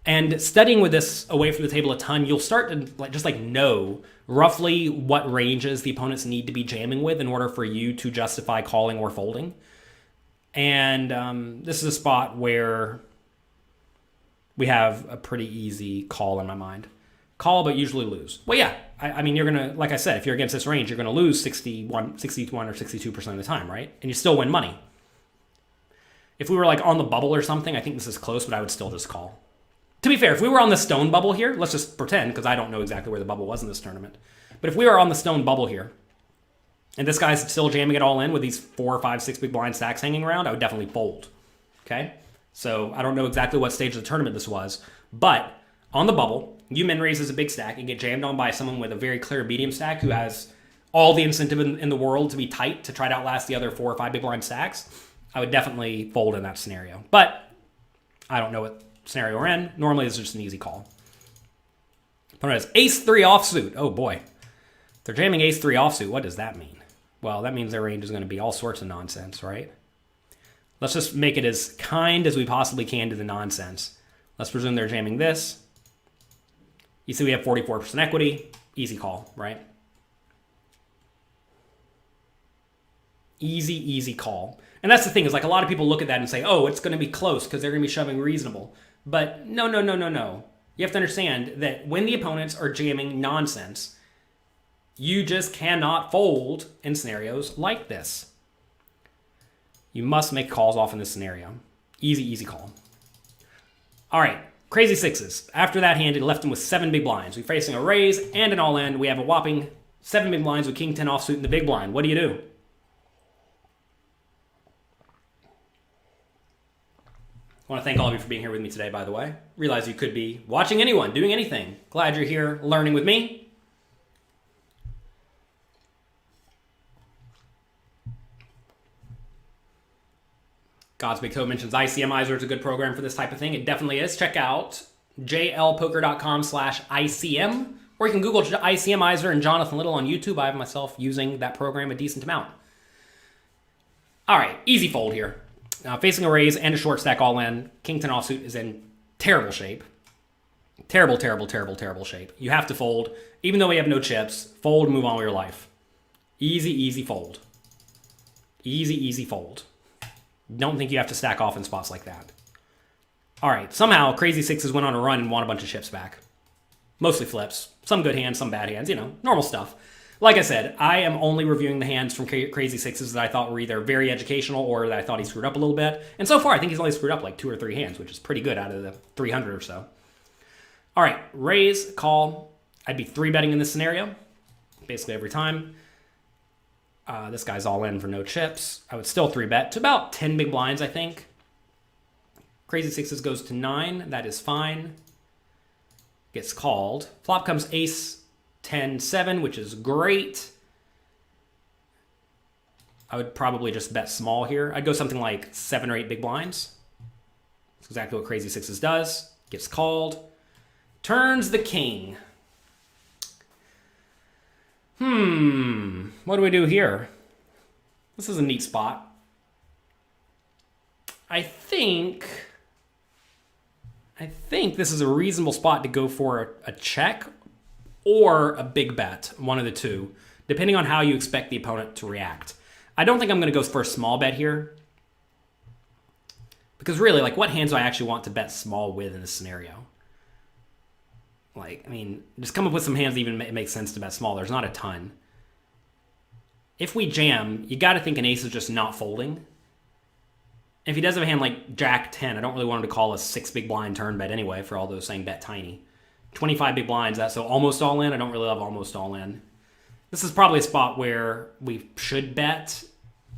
And studying with this away from the table a ton, you'll start to just know roughly what ranges the opponents need to be jamming with in order for you to justify calling or folding. And this is a spot where we have a pretty easy call in my mind. Call, but usually lose. Well, yeah. I mean, you're going to, like I said, if you're against this range, you're going to lose 61 or 62% of the time, right? And you still win money. If we were like on the bubble or something, I think this is close, but I would still just call. To be fair, if we were on the stone bubble here, let's just pretend, because I don't know exactly where the bubble was in this tournament. But if we were on the stone bubble here, and this guy's still jamming it all in with these 4, 5, 6 big blind stacks hanging around, I would definitely fold. Okay? So I don't know exactly what stage of the tournament this was, but on the bubble, you min raise as a big stack and get jammed on by someone with a very clear medium stack who has all the incentive in the world to be tight to try to outlast the other 4 or 5 big blind stacks. I would definitely fold in that scenario. But I don't know what scenario we're in. Normally, it's just an easy call. Opponent has ace-3 offsuit. Oh boy. If they're jamming ace-3 offsuit, what does that mean? Well, that means their range is going to be all sorts of nonsense, right? Let's just make it as kind as we possibly can to the nonsense. Let's presume they're jamming this. You see we have 44% equity. Easy call, right? Easy, easy call. And that's the thing is like a lot of people look at that and say, oh, it's going to be close because they're going to be shoving reasonable. But no. You have to understand that when the opponents are jamming nonsense, you just cannot fold in scenarios like this. You must make calls off in this scenario. Easy, easy call. All right. Crazy sixes. After that hand, it left him with 7 big blinds. We're facing a raise and an all-in. We have a whopping 7 big blinds with king 10 offsuit in the big blind. What do you do? I want to thank all of you for being here with me today, by the way. Realize you could be watching anyone, doing anything. Glad you're here learning with me. God's Big Toe mentions ICMizer is a good program for this type of thing. It definitely is. Check out jlpoker.com/ICM, or you can Google ICMizer and Jonathan Little on YouTube. I have myself using that program a decent amount. All right, easy fold here. Facing a raise and a short stack all in. King 10 offsuit is in terrible shape. Terrible shape. You have to fold. Even though we have no chips, fold, move on with your life. Easy, easy fold. Easy, easy fold. Don't think you have to stack off in spots like that. All right, somehow Crazy Sixes went on a run and won a bunch of chips back. Mostly flips. Some good hands, some bad hands, normal stuff. Like I said, I am only reviewing the hands from Crazy Sixes that I thought were either very educational or that I thought he screwed up a little bit. And so far, I think he's only screwed up like 2 or 3 hands, which is pretty good out of the 300 or so. All right, raise, call. I'd be 3-betting in this scenario, basically every time. This guy's all in for no chips. I would still 3-bet to about 10 big blinds, I think. Crazy Sixes goes to 9. That is fine. Gets called. Flop comes ace 10, 7, which is great. I would probably just bet small here. I'd go something like 7 or 8 big blinds. That's exactly what Crazy Sixes does. Gets called. Turns the king. What do we do here? This is a neat spot. I think this is a reasonable spot to go for a check or a big bet, one of the two, depending on how you expect the opponent to react. I don't think I'm going to go for a small bet here. Because really, like, what hands do I actually want to bet small with in this scenario? Like, I mean, just come up with some hands that even make sense to bet small. There's not a ton. If we jam, you got to think an ace is just not folding. If he does have a hand like Jack 10, I don't really want him to call a 6 big blind turn bet anyway for all those saying bet tiny. 25 big blinds, that's so almost all in. I don't really love almost all in. This is probably a spot where we should bet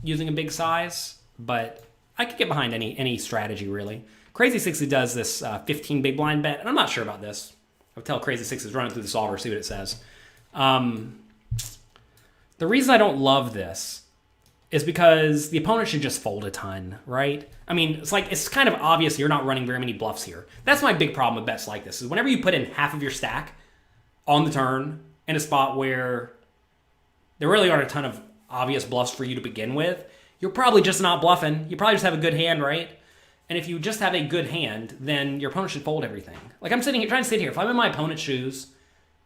using a big size, but I could get behind any strategy, really. Crazy Sixes does this 15 big blind bet, and I'm not sure about this. I'll tell Crazy Sixes, run it through the solver, see what it says. The reason I don't love this is because the opponent should just fold a ton, right? I mean, it's kind of obvious you're not running very many bluffs here. That's my big problem with bets like this, is whenever you put in half of your stack on the turn in a spot where there really aren't a ton of obvious bluffs for you to begin with, you're probably just not bluffing. You probably just have a good hand, right? And if you just have a good hand, then your opponent should fold everything. Like, I'm sitting here, trying to sit here. If I'm in my opponent's shoes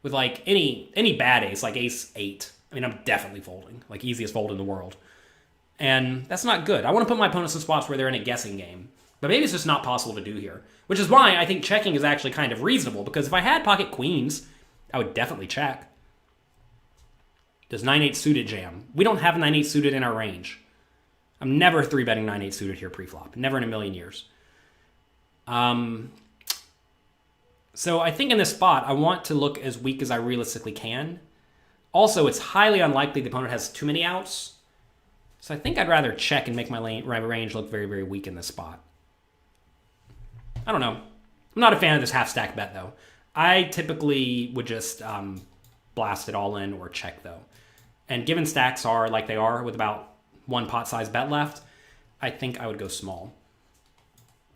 with, like, any bad ace, like ace 8, I mean, I'm definitely folding. Like, easiest fold in the world. And that's not good. I want to put my opponents in spots where they're in a guessing game. But maybe it's just not possible to do here. Which is why I think checking is actually kind of reasonable. Because if I had pocket queens, I would definitely check. Does 9-8 suited jam? We don't have 9-8 suited in our range. I'm never 3-betting 9-8 suited here pre-flop. Never in a million years. So I think in this spot, I want to look as weak as I realistically can. Also, it's highly unlikely the opponent has too many outs. So I think I'd rather check and make my range look very, very weak in this spot. I don't know. I'm not a fan of this half-stack bet, though. I typically would just blast it all in or check, though. And given stacks are like they are with about one pot-size bet left, I think I would go small.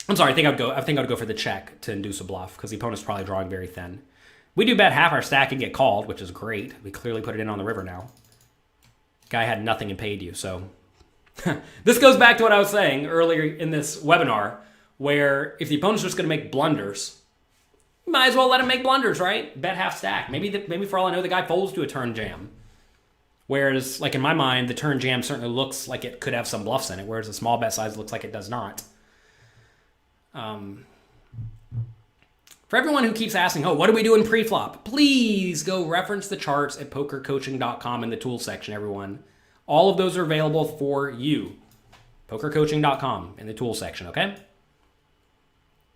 I'm sorry, I think I'd go for the check to induce a bluff because the opponent's probably drawing very thin. We do bet half our stack and get called, which is great. We clearly put it in on the river now. Guy had nothing and paid you, so... This goes back to what I was saying earlier in this webinar, where if the opponent's just going to make blunders, you might as well let him make blunders, right? Bet half stack. Maybe for all I know, the guy folds to a turn jam. Whereas, like in my mind, the turn jam certainly looks like it could have some bluffs in it, whereas the small bet size looks like it does not. For everyone who keeps asking, oh, what do we do in pre-flop? Please go reference the charts at pokercoaching.com in the tools section, everyone. All of those are available for you. Pokercoaching.com in the tools section, okay?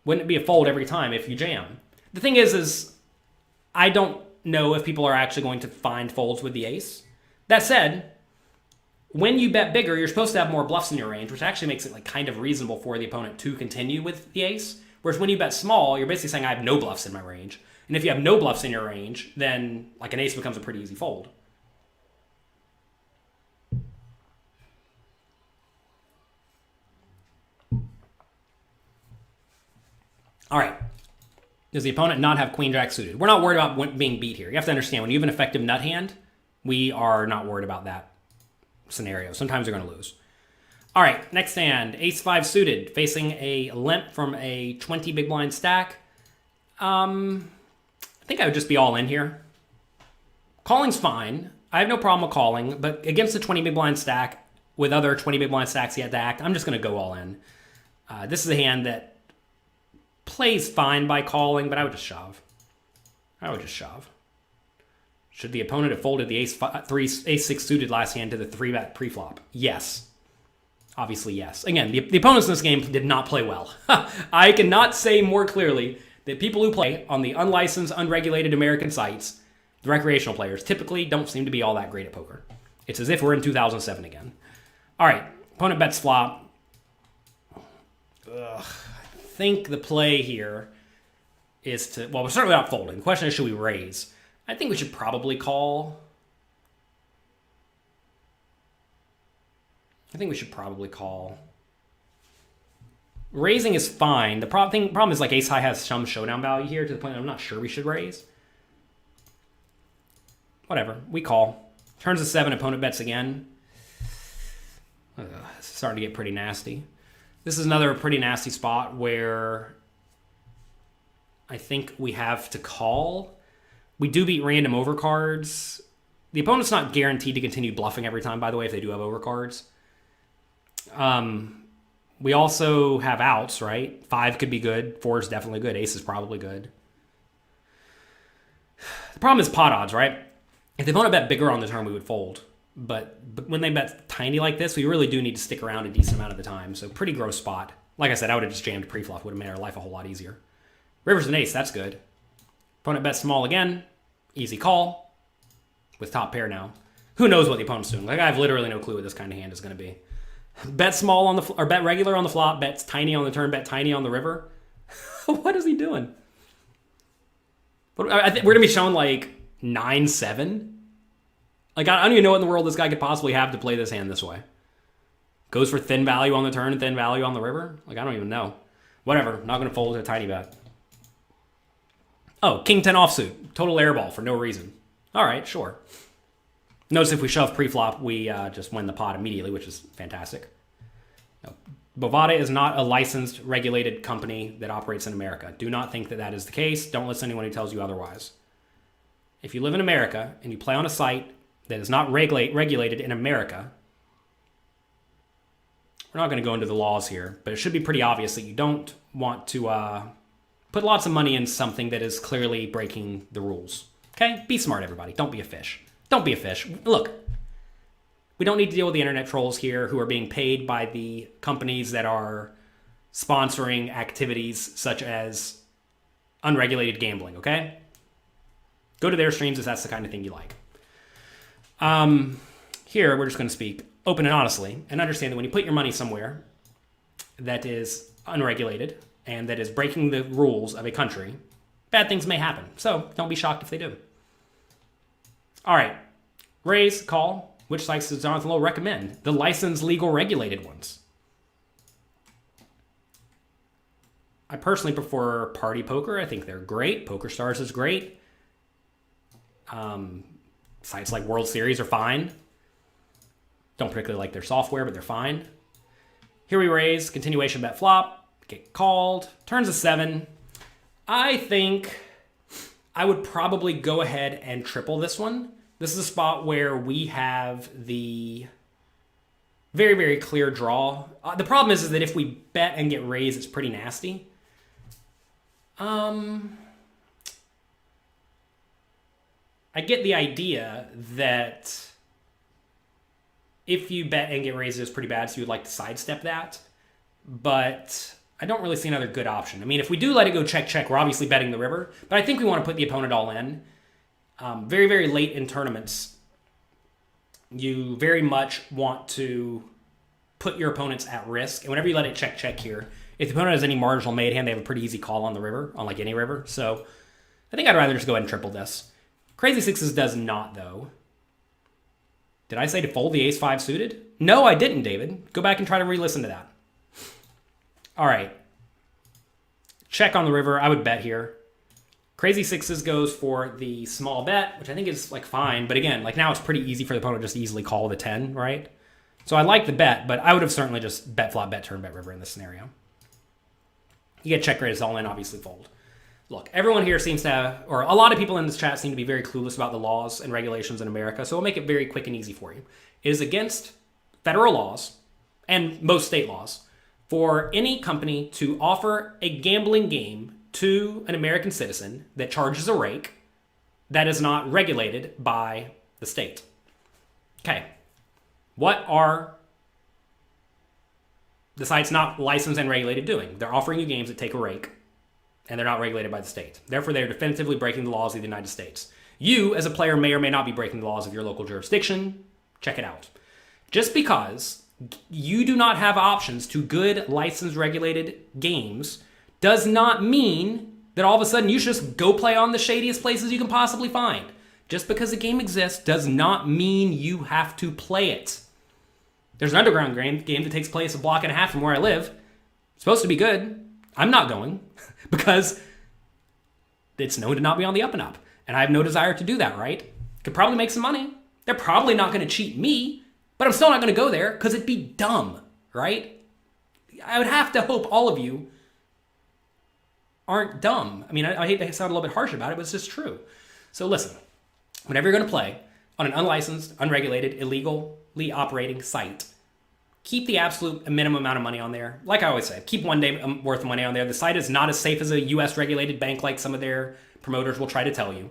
Wouldn't it be a fold every time if you jam? The thing is I don't know if people are actually going to find folds with the ace. That said, when you bet bigger, you're supposed to have more bluffs in your range, which actually makes it like kind of reasonable for the opponent to continue with the ace. Whereas when you bet small, you're basically saying I have no bluffs in my range. And if you have no bluffs in your range, then like an ace becomes a pretty easy fold. All right. Does the opponent not have queen jack suited? We're not worried about being beat here. You have to understand, when you have an effective nut hand, we are not worried about that scenario. Sometimes you're going to lose. All right, next hand, ace 5 suited, facing a limp from a 20 big blind stack. I think I would just be all in here. Calling's fine. I have no problem with calling, but against the 20 big blind stack, with other 20 big blind stacks yet to act, I'm just going to go all in. This is a hand that plays fine by calling, but I would just shove. Should the opponent have folded the ace 6 suited last hand to the 3-bet preflop? Yes. Obviously, yes. Again, the opponents in this game did not play well. I cannot say more clearly that people who play on the unlicensed, unregulated American sites, the recreational players, typically don't seem to be all that great at poker. It's as if we're in 2007 again. All right, opponent bets flop. I think the play here is to... Well, we're certainly not folding. The question is, should we raise? I think we should probably call. Raising is fine. The problem is like ace high has some showdown value here to the point that I'm not sure we should raise. Whatever. We call. Turns to 7, opponent bets again. It's starting to get pretty nasty. This is another pretty nasty spot where I think we have to call. We do beat random overcards. The opponent's not guaranteed to continue bluffing every time, by the way, if they do have overcards. We also have outs, right? 5 could be good. 4 is definitely good. Ace is probably good. The problem is pot odds, right? If the opponent bet bigger on the turn, we would fold. But when they bet tiny like this, we really do need to stick around a decent amount of the time. So pretty gross spot. Like I said, I would have just jammed pre-flop. Would have made our life a whole lot easier. River's an ace. That's good. Opponent bets small again. Easy call. With top pair now. Who knows what the opponent's doing? Like, I have literally no clue what this kind of hand is going to be. Bet small on the or bet regular on the flop. Bet tiny on the turn. Bet tiny on the river. What is he doing? I think we're going to be showing like 9-7. Like, I don't even know what in the world this guy could possibly have to play this hand this way. Goes for thin value on the turn and thin value on the river? Like, I don't even know. Whatever. Not going to fold to a tiny bet. Oh, king 10 offsuit. Total airball for no reason. All right, sure. Notice if we shove pre-flop, we just win the pot immediately, which is fantastic. No. Bovada is not a licensed, regulated company that operates in America. Do not think that that is the case. Don't listen to anyone who tells you otherwise. If you live in America and you play on a site that is not regulated in America, we're not going to go into the laws here, but it should be pretty obvious that you don't want to put lots of money in something that is clearly breaking the rules. Okay? Be smart, everybody. Don't be a fish. Don't be a fish. Look, we don't need to deal with the internet trolls here who are being paid by the companies that are sponsoring activities such as unregulated gambling, okay? Go to their streams if that's the kind of thing you like. Here, we're just going to speak open and honestly and understand that when you put your money somewhere that is unregulated and that is breaking the rules of a country, bad things may happen. So don't be shocked if they do. All right. Raise, call. Which sites does Jonathan Lowe recommend? The licensed, legal, regulated ones. I personally prefer Party Poker. I think they're great. PokerStars is great. Sites like World Series are fine. Don't particularly like their software, but they're fine. Here we raise. Continuation bet flop. Get called. Turns a 7. I think I would probably go ahead and triple this one. This is a spot where we have the very, very clear draw. The problem is that if we bet and get raised, it's pretty nasty. I get the idea that if you bet and get raised, it's pretty bad, so you would like to sidestep that. But I don't really see another good option. I mean, if we do let it go check, we're obviously betting the river. But I think we want to put the opponent all in. Very, very late in tournaments, you very much want to put your opponents at risk. And whenever you let it check here, if the opponent has any marginal made hand, they have a pretty easy call on the river, on like any river. So I think I'd rather just go ahead and triple this. Crazy Sixes does not, though. Did I say to fold the ace-5 suited? No, I didn't, David. Go back and try to re-listen to that. All right. Check on the river. I would bet here. Crazy Sixes goes for the small bet, which I think is like fine. But again, like now it's pretty easy for the opponent to just easily call the 10, right? So I like the bet, but I would have certainly just bet flop, bet turn, bet river in this scenario. You get check raised all in, obviously fold. Look, everyone here seems to have, or a lot of people in this chat seem to be very clueless about the laws and regulations in America, so we'll make it very quick and easy for you. It is against federal laws and most state laws for any company to offer a gambling game to an American citizen that charges a rake that is not regulated by the state. Okay. What are the sites not licensed and regulated doing? They're offering you games that take a rake, and they're not regulated by the state. Therefore, they're definitively breaking the laws of the United States. You, as a player, may or may not be breaking the laws of your local jurisdiction. Check it out. Just because you do not have options to good, licensed, regulated games does not mean that all of a sudden you should just go play on the shadiest places you can possibly find. Just because a game exists does not mean you have to play it. There's an underground game that takes place a block and a half from where I live. It's supposed to be good. I'm not going because it's known to not be on the up and up. And I have no desire to do that, right? Could probably make some money. They're probably not going to cheat me But I'm still not going to go there because it'd be dumb, right? I would have to hope all of you aren't dumb. I mean, I hate to sound a little bit harsh about it, but it's just true. So listen, whenever you're going to play on an unlicensed, unregulated, illegally operating site, keep the absolute minimum amount of money on there. Like I always say, keep 1 day worth of money on there. The site is not as safe as a US regulated bank like some of their promoters will try to tell you.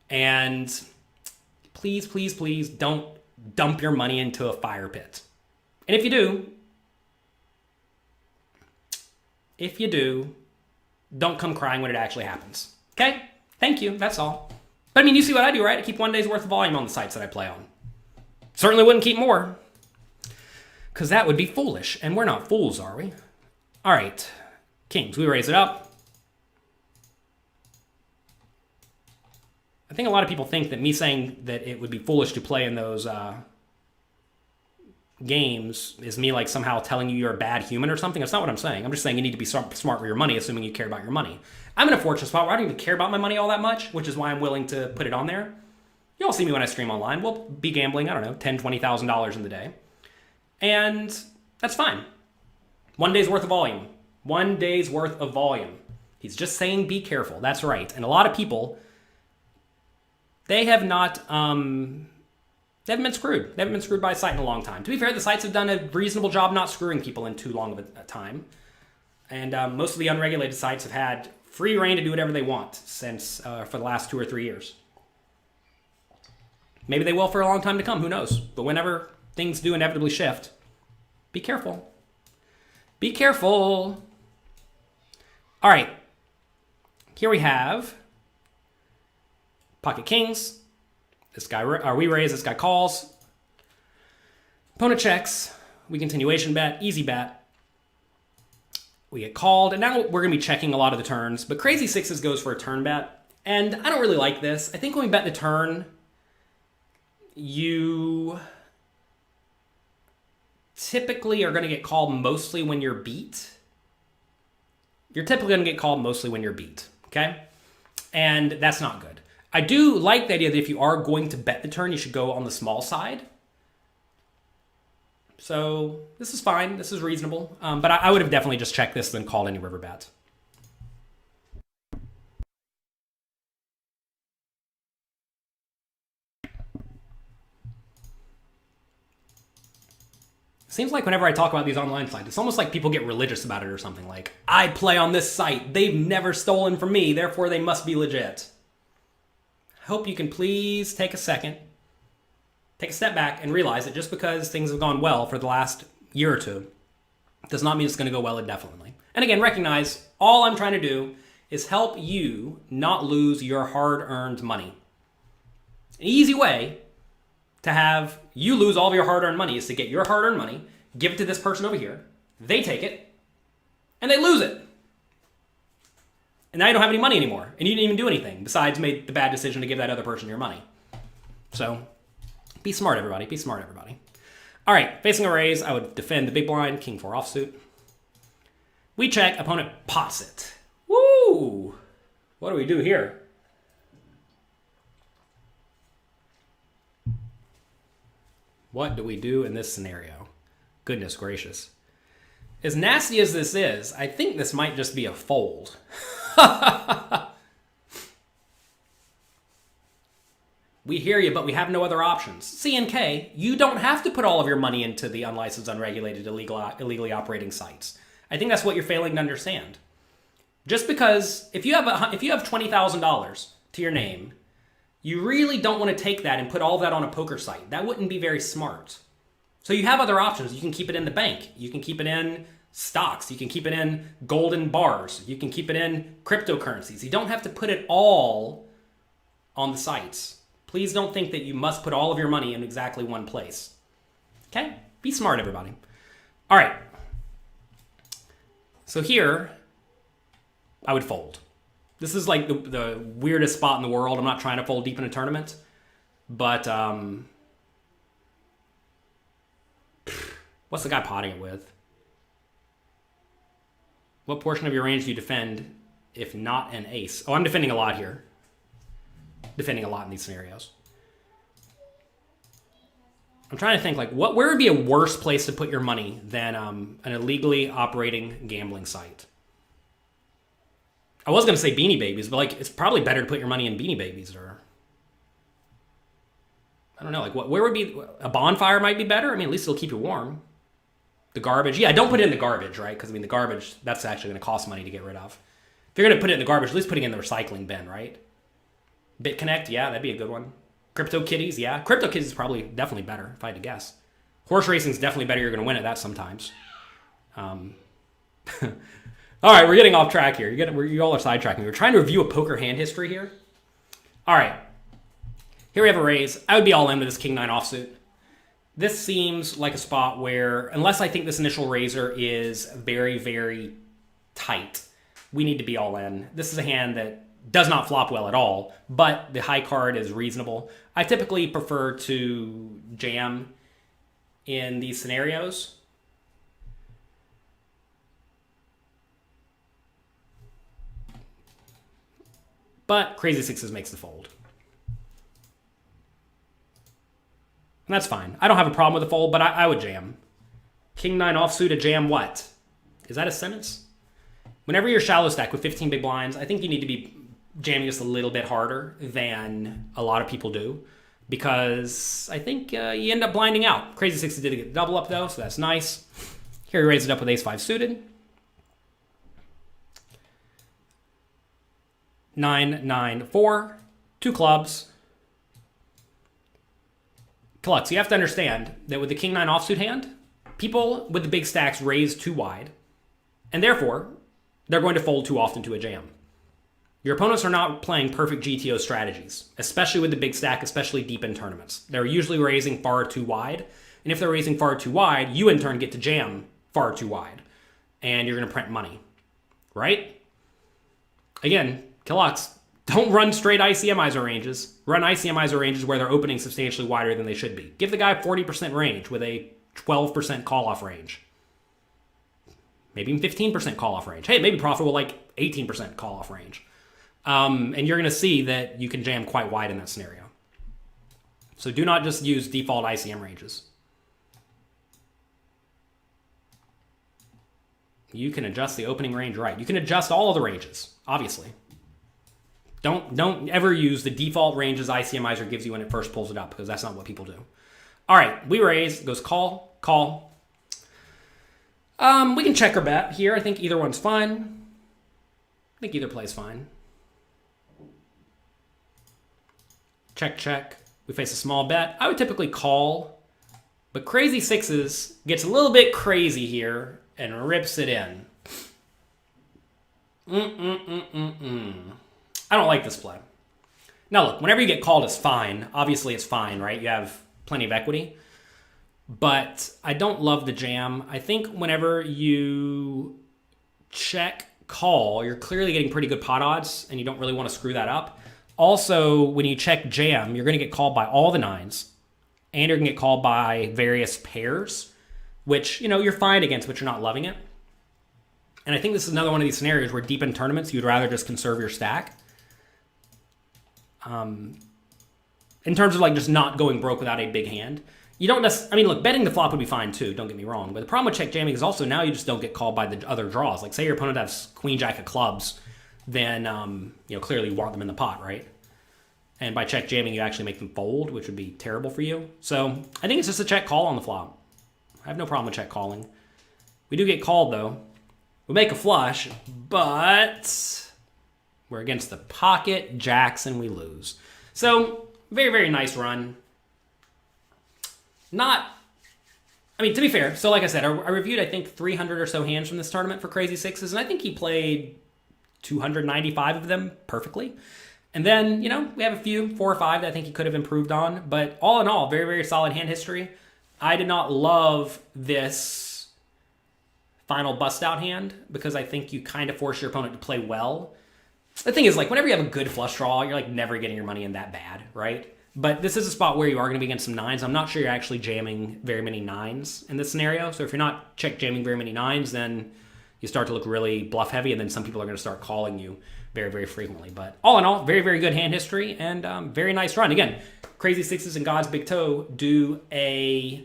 And please, please, please don't dump your money into a fire pit. And if you do, don't come crying when it actually happens. Okay? Thank you. That's all. But I mean, you see what I do, right? I keep 1 day's worth of volume on the sites that I play on. Certainly wouldn't keep more, because that would be foolish. And we're not fools, are we? All right. Kings, we raise it up. I think a lot of people think that me saying that it would be foolish to play in those games is me like somehow telling you you're a bad human or something. That's not what I'm saying. I'm just saying you need to be smart with your money, assuming you care about your money. I'm in a fortunate spot where I don't even care about my money all that much, which is why I'm willing to put it on there. You all see me when I stream online. We'll be gambling, I don't know, $10,000, $20,000 in the day. And that's fine. 1 day's worth of volume. 1 day's worth of volume. He's just saying be careful. That's right. And a lot of people, they have not, they haven't been screwed. They haven't been screwed by a site in a long time. To be fair, the sites have done a reasonable job not screwing people in too long of a time. And most of the unregulated sites have had free reign to do whatever they want since for the last 2 or 3 years. Maybe they will for a long time to come. Who knows? But whenever things do inevitably shift, be careful. Be careful. All right. Here we have pocket kings. This guy, we raise, this guy calls. Opponent checks. We continuation bet, easy bet. We get called, and now we're going to be checking a lot of the turns, but crazy sixes goes for a turn bet, and I don't really like this. I think when we bet the turn, you typically are going to get called mostly when you're beat. You're typically going to get called mostly when you're beat, okay? And that's not good. I do like the idea that if you are going to bet the turn, you should go on the small side. So this is fine. This is reasonable. But I would have definitely just checked this and then called any river bets. Seems like whenever I talk about these online sites, it's almost like people get religious about it or something. Like, I play on this site. They've never stolen from me. Therefore, they must be legit. I hope you can please take a second, take a step back, and realize that just because things have gone well for the last year or two does not mean it's going to go well indefinitely. And again, recognize all I'm trying to do is help you not lose your hard-earned money. An easy way to have you lose all of your hard-earned money is to get your hard-earned money, give it to this person over here, they take it, and they lose it. And now you don't have any money anymore, and you didn't even do anything besides make the bad decision to give that other person your money. So be smart, everybody. Be smart, everybody. All right, facing a raise, I would defend the big blind, king 4 offsuit. We check, opponent pots it. Woo! What do we do here? What do we do in this scenario? Goodness gracious. As nasty as this is, I think this might just be a fold. We hear you, but we have no other options. CNK, you don't have to put all of your money into the unlicensed, unregulated, illegally operating sites. I think that's what you're failing to understand. Just because if you have $20,000 to your name, you really don't want to take that and put all of that on a poker site. That wouldn't be very smart. So you have other options. You can keep it in the bank. You can keep it in stocks. You can keep it in golden bars. You can keep it in cryptocurrencies. You don't have to put it all on the sites. Please don't think that you must put all of your money in exactly one place. Okay? Be smart, everybody. All right. So here, I would fold. This is like the weirdest spot in the world. I'm not trying to fold deep in a tournament. But what's the guy potting it with? What portion of your range do you defend if not an ace? Oh, I'm defending a lot here. Defending a lot in these scenarios. I'm trying to think, like, where would be a worse place to put your money than an illegally operating gambling site? I was going to say Beanie Babies, but, like, it's probably better to put your money in Beanie Babies, or... I don't know, like, where would be... A bonfire might be better? I mean, at least it'll keep you warm. The garbage. Yeah, don't put it in the garbage, right? Because, I mean, the garbage, that's actually going to cost money to get rid of. If you're going to put it in the garbage, at least putting it in the recycling bin, right? BitConnect, yeah, that'd be a good one. CryptoKitties, yeah. CryptoKitties is probably definitely better, if I had to guess. Horse racing is definitely better. You're going to win at that sometimes. All right, we're getting off track here. You all are sidetracking. We're trying to review a poker hand history here. All right. Here we have a raise. I would be all in with this King 9 offsuit. This seems like a spot where, unless I think this initial raiser is very, very tight, we need to be all in. This is a hand that does not flop well at all, but the high card is reasonable. I typically prefer to jam in these scenarios. But crazy sixes makes the fold. And that's fine. I don't have a problem with the fold, but I would jam. King 9 offsuit, a jam what? Is that a sentence? Whenever you're shallow stack with 15 big blinds, I think you need to be jamming just a little bit harder than a lot of people do, because I think you end up blinding out. Crazy sixes did get the double up though, so that's nice. Here he raised it up with ace 5 suited. 9, 9, 4, 2 clubs. Clucks, you have to understand that with the King 9 offsuit hand, people with the big stacks raise too wide, and therefore they're going to fold too often to a jam. Your opponents are not playing perfect GTO strategies, especially with the big stack, especially deep in tournaments. They're usually raising far too wide, and if they're raising far too wide, you in turn get to jam far too wide, and you're going to print money, right? Again, Killox, don't run straight ICM ISO ranges. Run ICM ISO ranges where they're opening substantially wider than they should be. Give the guy 40% range with a 12% call-off range. Maybe even 15% call-off range. Hey, maybe profitable like 18% call-off range. And you're going to see that you can jam quite wide in that scenario. So do not just use default ICM ranges. You can adjust the opening range right. You can adjust all of the ranges, obviously. Don't ever use the default ranges ICMizer gives you when it first pulls it up, because that's not what people do. All right, we raise. It goes call, call. We can check or bet here. I think either one's fine. I think either play's fine. Check, check. We face a small bet. I would typically call, but crazy sixes gets a little bit crazy here and rips it in. I don't like this play. Now look, whenever you get called, it's fine. Obviously it's fine, right? You have plenty of equity. But I don't love the jam. I think whenever you check call, you're clearly getting pretty good pot odds, and you don't really want to screw that up. Also, when you check jam, you're going to get called by all the nines, and you're going to get called by various pairs, which, you know, you're fine against, but you're not loving it. And I think this is another one of these scenarios where deep in tournaments, you'd rather just conserve your stack. In terms of like just not going broke without a big hand. You don't I mean, look, betting the flop would be fine too, don't get me wrong. But the problem with check jamming is also now you just don't get called by the other draws. Like say your opponent has queen jack of clubs, then you know, clearly you want them in the pot, right? And by check jamming, you actually make them fold, which would be terrible for you. So I think it's just a check call on the flop. I have no problem with check calling. We do get called though. We make a flush, but we're against the pocket jacks and we lose. So very, very nice run. I mean, to be fair, so like I said, I reviewed, I think, 300 or so hands from this tournament for Crazy Sixes, and I think he played 295 of them perfectly. And then, you know, we have a few, 4 or 5 that I think he could have improved on. But all in all, very, very solid hand history. I did not love this final bust-out hand because I think you kind of force your opponent to play well. The thing is, like, whenever you have a good flush draw, you're, like, never getting your money in that bad, right? But this is a spot where you are going to be against some nines. I'm not sure you're actually jamming very many nines in this scenario. So if you're not check jamming very many nines, then you start to look really bluff heavy, and then some people are going to start calling you very, very frequently. But all in all, very, very good hand history and very nice run. Again, Crazy Sixes and God's Big Toe do a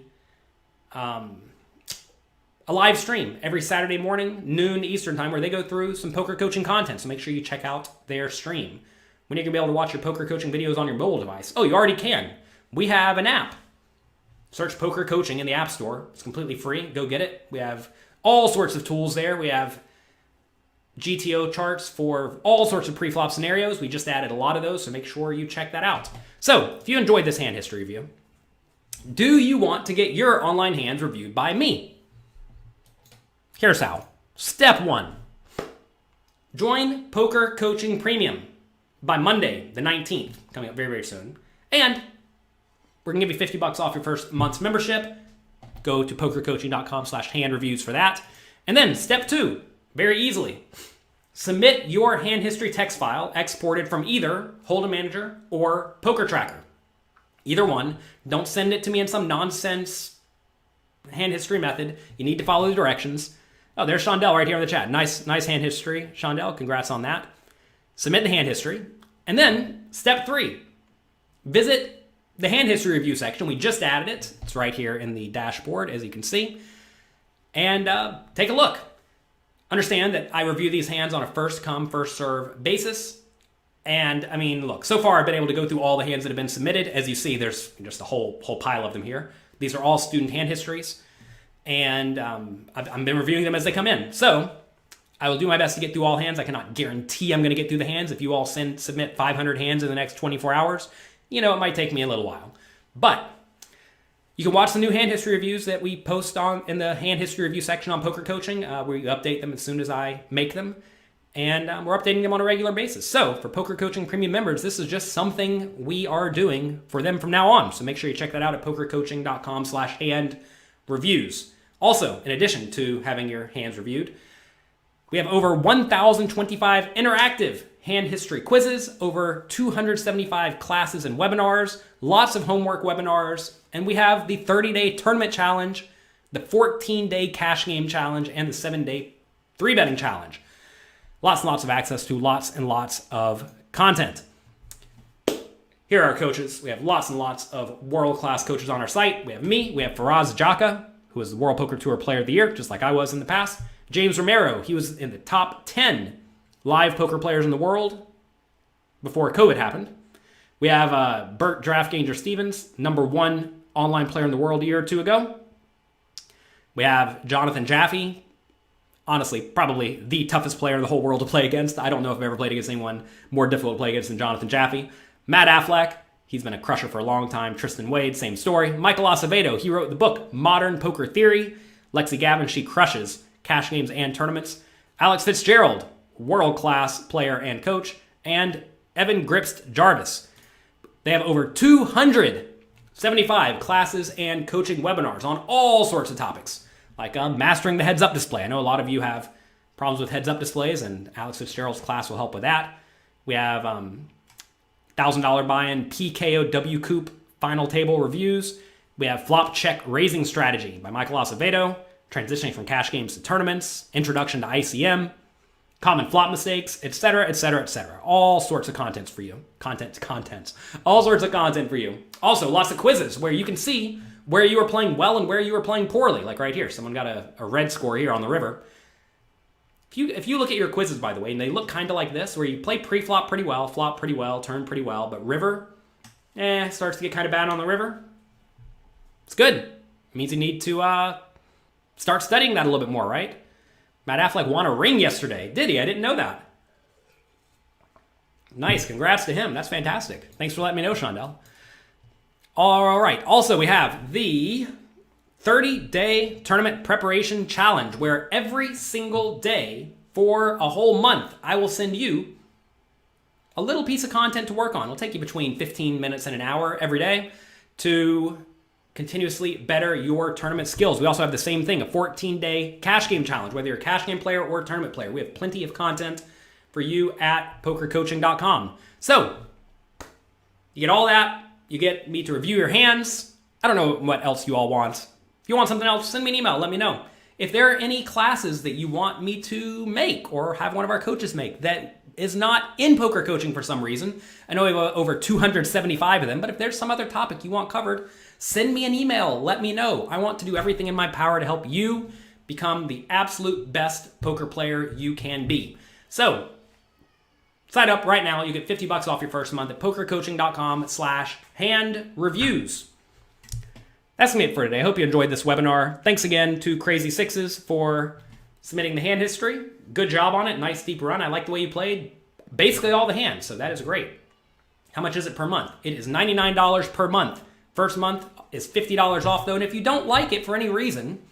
live stream every Saturday morning, noon Eastern time, where they go through some poker coaching content. So make sure you check out their stream. When are you going to be able to watch your poker coaching videos on your mobile device? Oh, you already can. We have an app. Search Poker Coaching in the App Store. It's completely free. Go get it. We have all sorts of tools there. We have GTO charts for all sorts of pre-flop scenarios. We just added a lot of those, so make sure you check that out. So, if you enjoyed this hand history review, do you want to get your online hands reviewed by me? Here's how. Step 1. Join Poker Coaching Premium by Monday, the 19th, coming up very, very soon. And we're going to give you $50 off your first month's membership. Go to pokercoaching.com/hand reviews for that. And then step 2, very easily, submit your hand history text file exported from either Hold'em Manager or Poker Tracker. Either one. Don't send it to me in some nonsense hand history method. You need to follow the directions. Oh, there's Shondell right here in the chat. Nice hand history, Shondell. Congrats on that. Submit the hand history. And then step 3, visit the hand history review section. We just added it. It's right here in the dashboard, as you can see. And take a look. Understand that I review these hands on a first come, first serve basis. And I mean, look, so far I've been able to go through all the hands that have been submitted. As you see, there's just a whole pile of them here. These are all student hand histories. And I've been reviewing them as they come in. So I will do my best to get through all hands. I cannot guarantee I'm going to get through the hands. If you all submit 500 hands in the next 24 hours, it might take me a little while. But you can watch the new hand history reviews that we post on in the hand history review section on Poker Coaching. We update them as soon as I make them. And we're updating them on a regular basis. So for Poker Coaching Premium members, this is just something we are doing for them from now on. So make sure you check that out at pokercoaching.com/hand reviews. Also, in addition to having your hands reviewed, we have over 1,025 interactive hand history quizzes, over 275 classes and webinars, lots of homework webinars, and we have the 30-day tournament challenge, the 14-day cash game challenge, and the 7-day 3-betting challenge. Lots and lots of access to lots and lots of content. Here are our coaches. We have lots and lots of world-class coaches on our site. We have me. We have Faraz Jaka, who is the World Poker Tour Player of the Year, just like I was in the past. James Romero, he was in the top 10 live poker players in the world before COVID happened. We have Bert Draftganger Stevens, #1 online player in the world a year or two ago. We have Jonathan Jaffe, honestly, probably the toughest player in the whole world to play against. I don't know if I've ever played against anyone more difficult to play against than Jonathan Jaffe. Matt Affleck, he's been a crusher for a long time. Tristan Wade, same story. Michael Acevedo, he wrote the book Modern Poker Theory. Lexi Gavin, she crushes cash games and tournaments. Alex Fitzgerald, world-class player and coach. And Evan Gripst Jarvis. They have over 275 classes and coaching webinars on all sorts of topics, like mastering the heads-up display. I know a lot of you have problems with heads-up displays, and Alex Fitzgerald's class will help with that. We have $1,000 buy-in PKO W-Coop final table reviews. We have Flop Check Raising Strategy by Michael Acevedo, transitioning from cash games to tournaments, introduction to ICM, common flop mistakes, etc., etc., etc. All sorts of contents for you. All sorts of content for you. Also, lots of quizzes where you can see where you are playing well and where you are playing poorly. Like right here, someone got a red score here on the river. If you look at your quizzes, by the way, and they look kind of like this, where you play pre-flop pretty well, flop pretty well, turn pretty well, but river, starts to get kind of bad on the river. It's good. It means you need to start studying that a little bit more, right? Matt Affleck won a ring yesterday. Did he? I didn't know that. Nice. Congrats to him. That's fantastic. Thanks for letting me know, Shondell. All right. Also, we have the 30-day tournament preparation challenge, where every single day for a whole month, I will send you a little piece of content to work on. It'll take you between 15 minutes and an hour every day to continuously better your tournament skills. We also have the same thing, a 14-day cash game challenge, whether you're a cash game player or a tournament player. We have plenty of content for you at pokercoaching.com. So, you get all that. You get me to review your hands. I don't know what else you all want. If you want something else, send me an email. Let me know. If there are any classes that you want me to make or have one of our coaches make that is not in poker coaching for some reason, I know we have over 275 of them, but if there's some other topic you want covered, send me an email. Let me know. I want to do everything in my power to help you become the absolute best poker player you can be. So, sign up right now. You get $50 off your first month at pokercoaching.com/handreviews. That's going to be it for today. I hope you enjoyed this webinar. Thanks again to Crazy Sixes for submitting the hand history. Good job on it. Nice deep run. I like the way you played basically all the hands, so that is great. How much is it per month? It is $99 per month. First month is $50 off, though, and if you don't like it for any reason,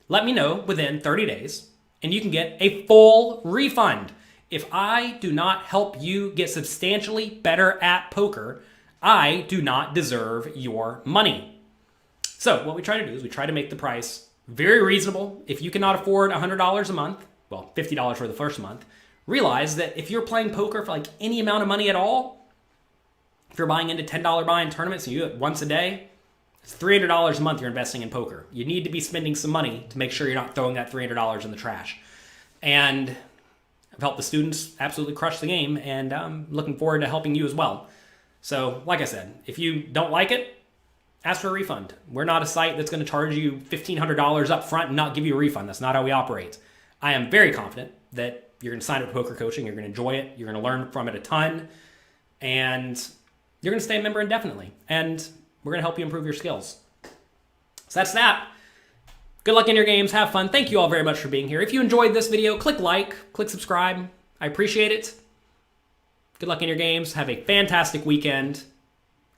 let me know within 30 days, and you can get a full refund. If I do not help you get substantially better at poker, I do not deserve your money. So what we try to do is we try to make the price very reasonable. If you cannot afford $100 a month, well, $50 for the first month, realize that if you're playing poker for like any amount of money at all, if you're buying into $10 buy-in tournaments and you do it once a day, it's $300 a month you're investing in poker. You need to be spending some money to make sure you're not throwing that $300 in the trash. And I've helped the students absolutely crush the game, and I'm looking forward to helping you as well. So, like I said, if you don't like it, ask for a refund. We're not a site that's going to charge you $1,500 up front and not give you a refund. That's not how we operate. I am very confident that you're going to sign up for poker coaching, you're going to enjoy it, you're going to learn from it a ton, and you're going to stay a member indefinitely. And we're going to help you improve your skills. So that's that. Good luck in your games. Have fun. Thank you all very much for being here. If you enjoyed this video, click like, click subscribe. I appreciate it. Good luck in your games. Have a fantastic weekend.